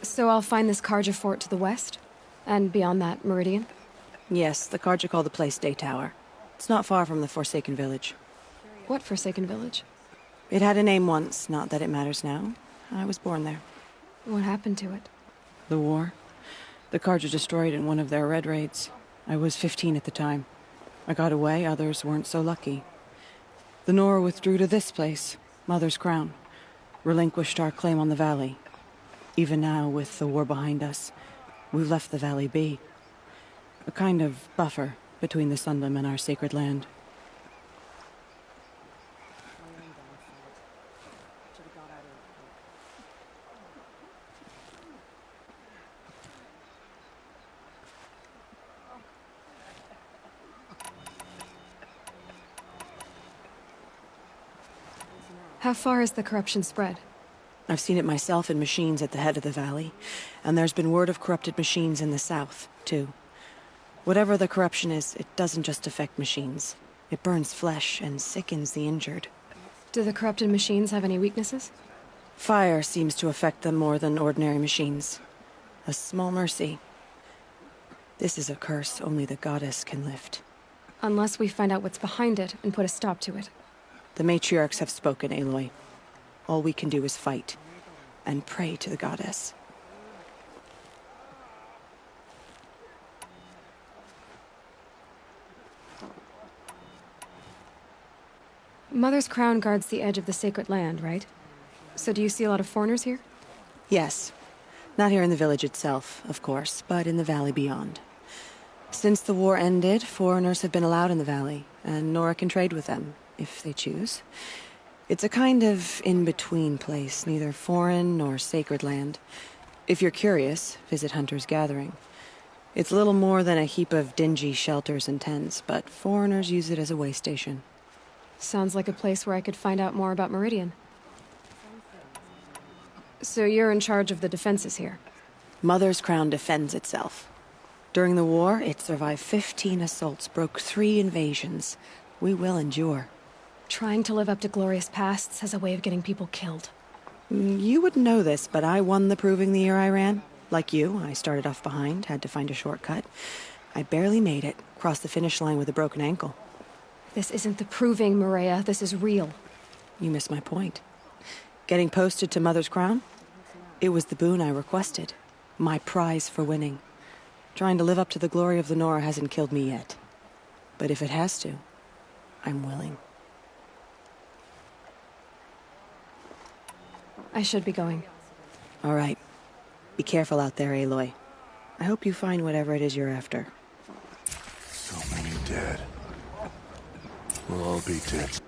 So I'll find this Carja fort to the west? And beyond that, Meridian? Yes, the Carja call the place Day Tower. It's not far from the Forsaken Village. What Forsaken Village? It had a name once, not that it matters now. I was born there. What happened to it? The war. The Carja destroyed in one of their red raids. I was 15 at the time. I got away, others weren't so lucky. The Nora withdrew to this place, Mother's Crown. Relinquished our claim on the valley. Even now, with the war behind us, we've left the valley be. A kind of buffer between the Sunlim and our sacred land. How far has the corruption spread? I've seen it myself in machines at the head of the valley, and there's been word of corrupted machines in the south, too. Whatever the corruption is, it doesn't just affect machines. It burns flesh and sickens the injured. Do the corrupted machines have any weaknesses? Fire seems to affect them more than ordinary machines. A small mercy. This is a curse only the goddess can lift. Unless we find out what's behind it and put a stop to it. The matriarchs have spoken, Aloy. All we can do is fight, and pray to the goddess. Mother's Crown guards the edge of the sacred land, right? So do you see a lot of foreigners here? Yes. Not here in the village itself, of course, but in the valley beyond. Since the war ended, foreigners have been allowed in the valley, and Nora can trade with them, if they choose. It's a kind of in-between place, neither foreign nor sacred land. If you're curious, visit Hunter's Gathering. It's little more than a heap of dingy shelters and tents, but foreigners use it as a way station. Sounds like a place where I could find out more about Meridian. So you're in charge of the defenses here? Mother's Crown defends itself. During the war, it survived 15 assaults, broke 3 invasions. We will endure. Trying to live up to glorious pasts has a way of getting people killed. You wouldn't know this, but I won the proving the year I ran. Like you, I started off behind, had to find a shortcut. I barely made it, crossed the finish line with a broken ankle. This isn't the proving, Maria. This is real. You missed my point. Getting posted to Mother's Crown? It was the boon I requested. My prize for winning. Trying to live up to the glory of the Nora hasn't killed me yet. But if it has to, I'm willing. I should be going. All right. Be careful out there, Aloy. I hope you find whatever it is you're after. So many dead. We'll all be dead.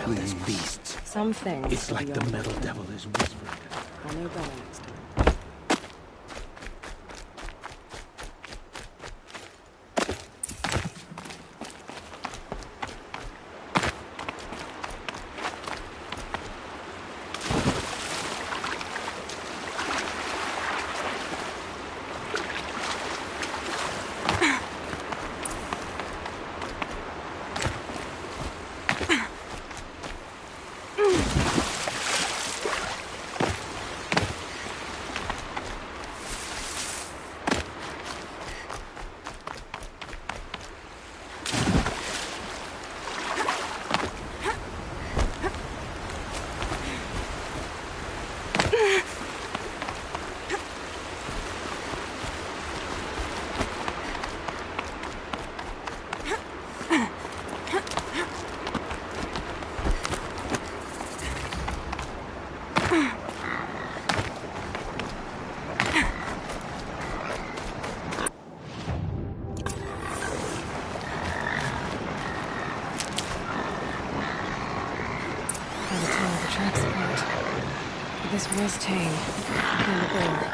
This beasts. Some things. It's are like the beyond metal me. devil is whispering. I'll know better next time. This was tame. And bold.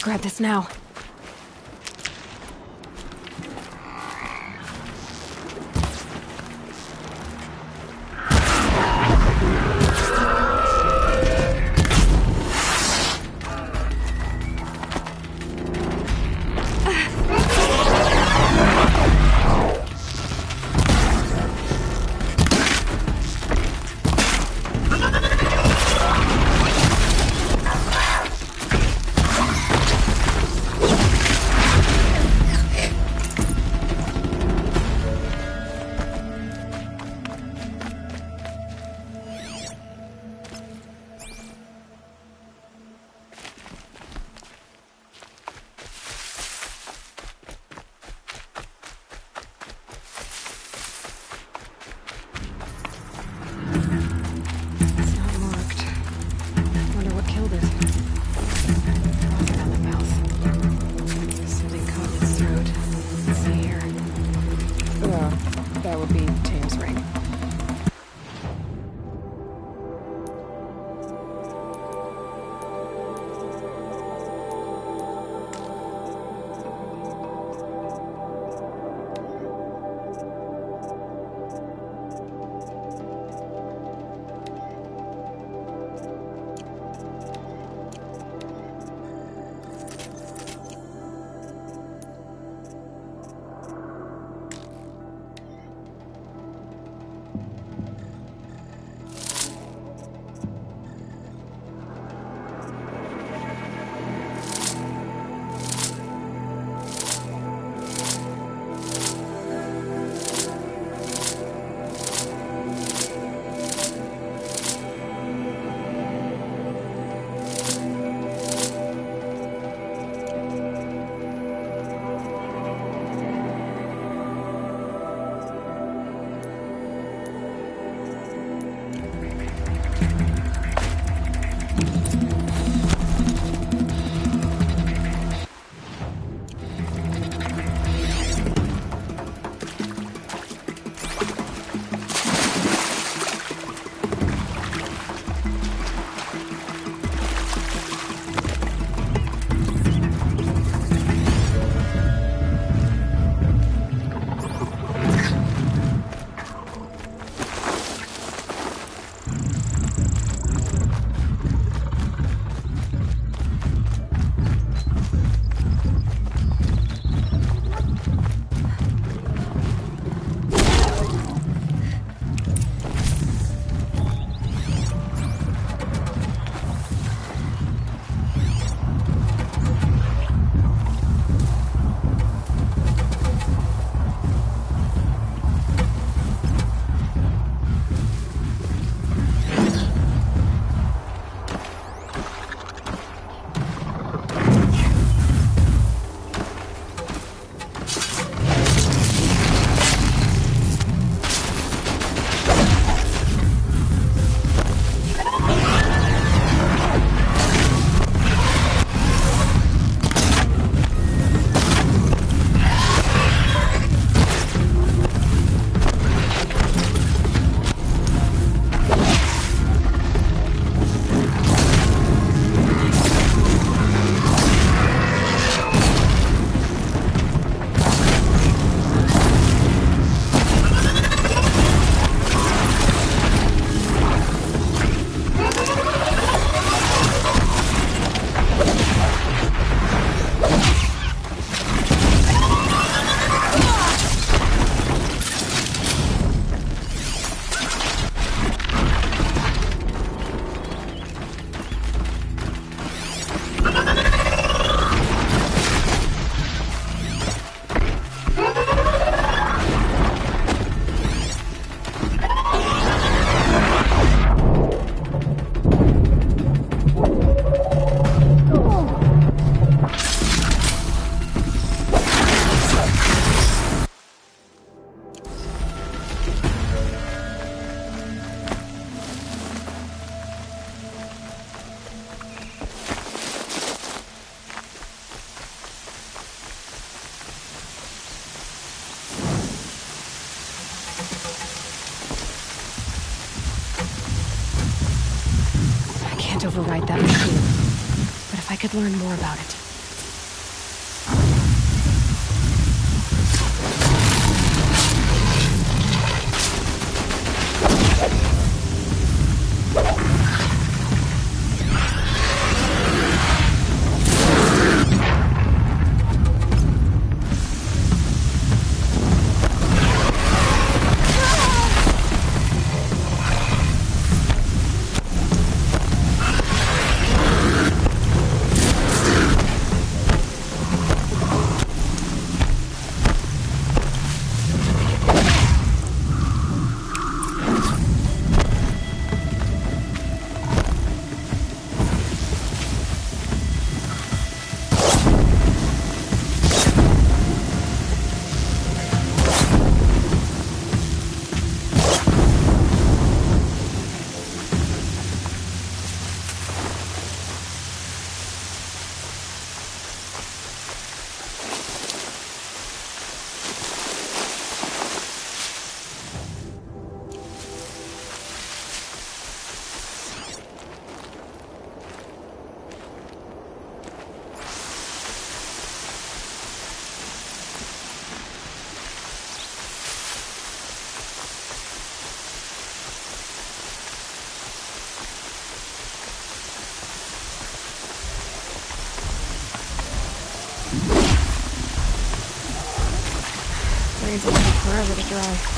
Grab this now. override that machine. But if I could learn more about it. Rain's will take forever to dry.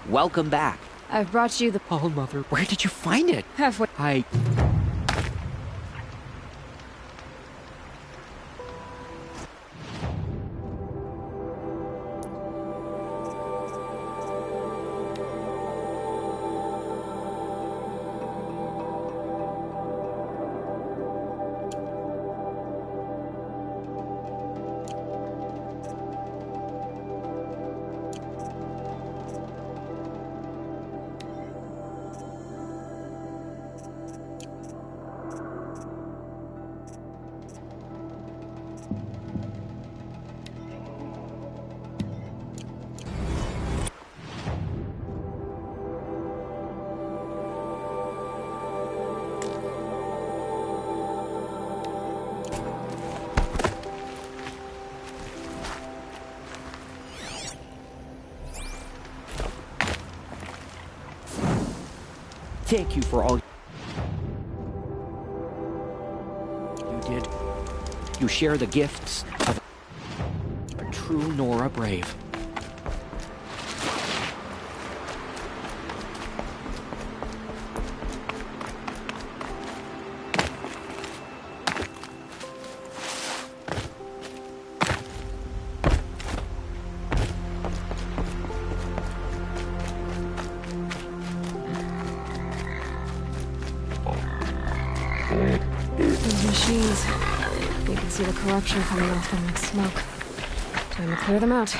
Welcome back. I've brought you the... Oh, Mother, where did you find it? Halfway. thank you for all you did. You share the gifts of a true Nora Brave. Those machines. You can see the corruption coming off them like smoke. Time to clear them out.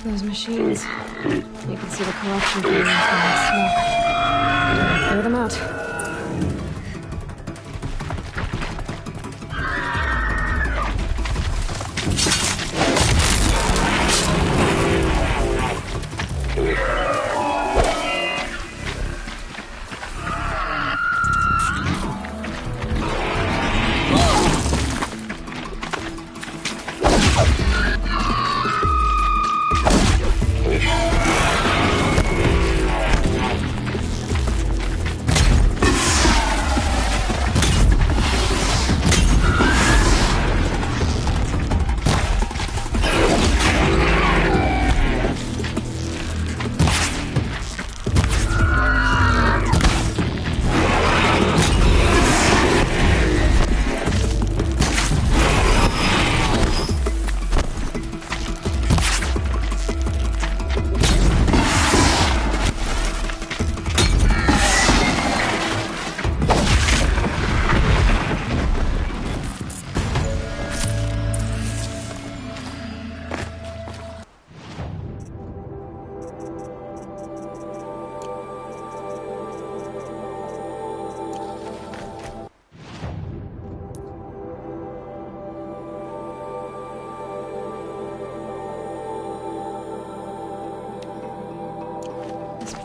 Those machines. You can see the corruption coming off them like smoke. Time to clear them out.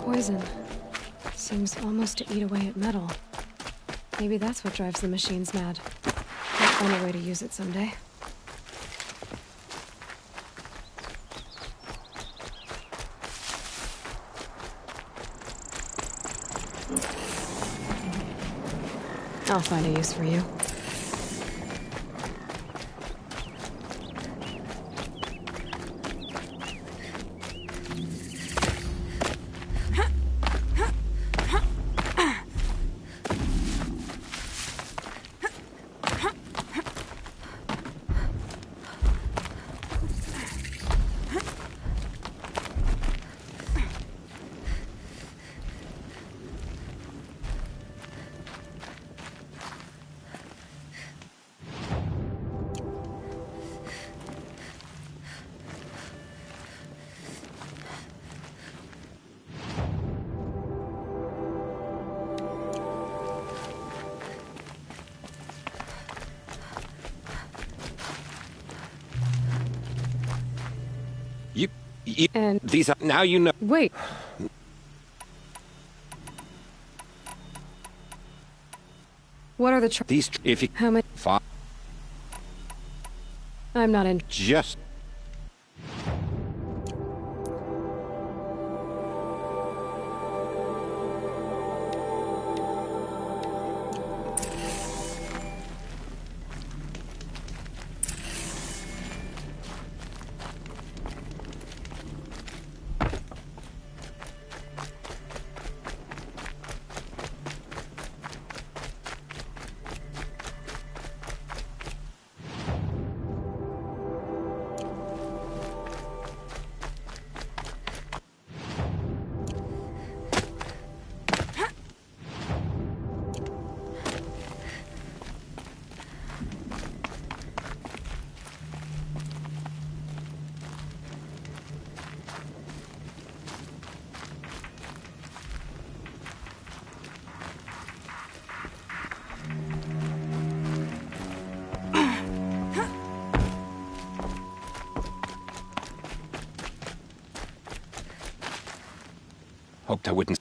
Poison seems almost to eat away at metal. Maybe that's what drives the machines mad. I'll find a way to use it someday. I'll find a use for you. And these are, now you know. Wait. What are the these if you how many? I'm not in. Just... Hoped I wouldn't...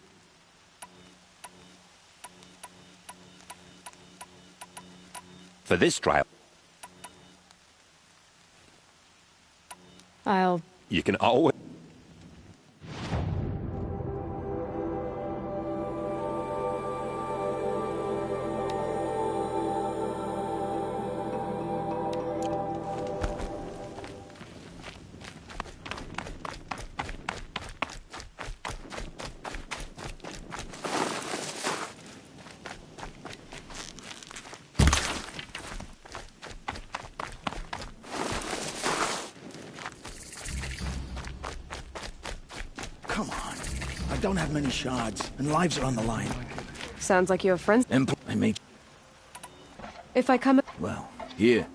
For this trial, I'll... you can always... Come on. I don't have many shards, and lives are on the line. Sounds like you have friends. I made... If I come... Well, here.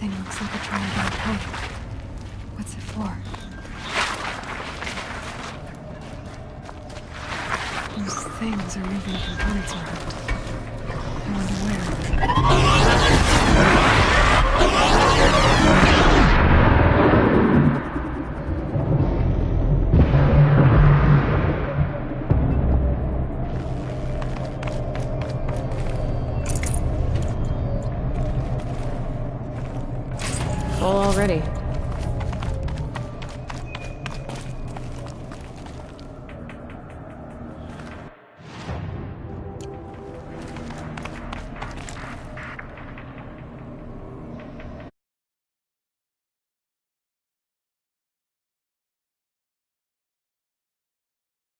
thing looks like a triangular pipe. What's it for? Those things are moving components around. I wonder where. Full already.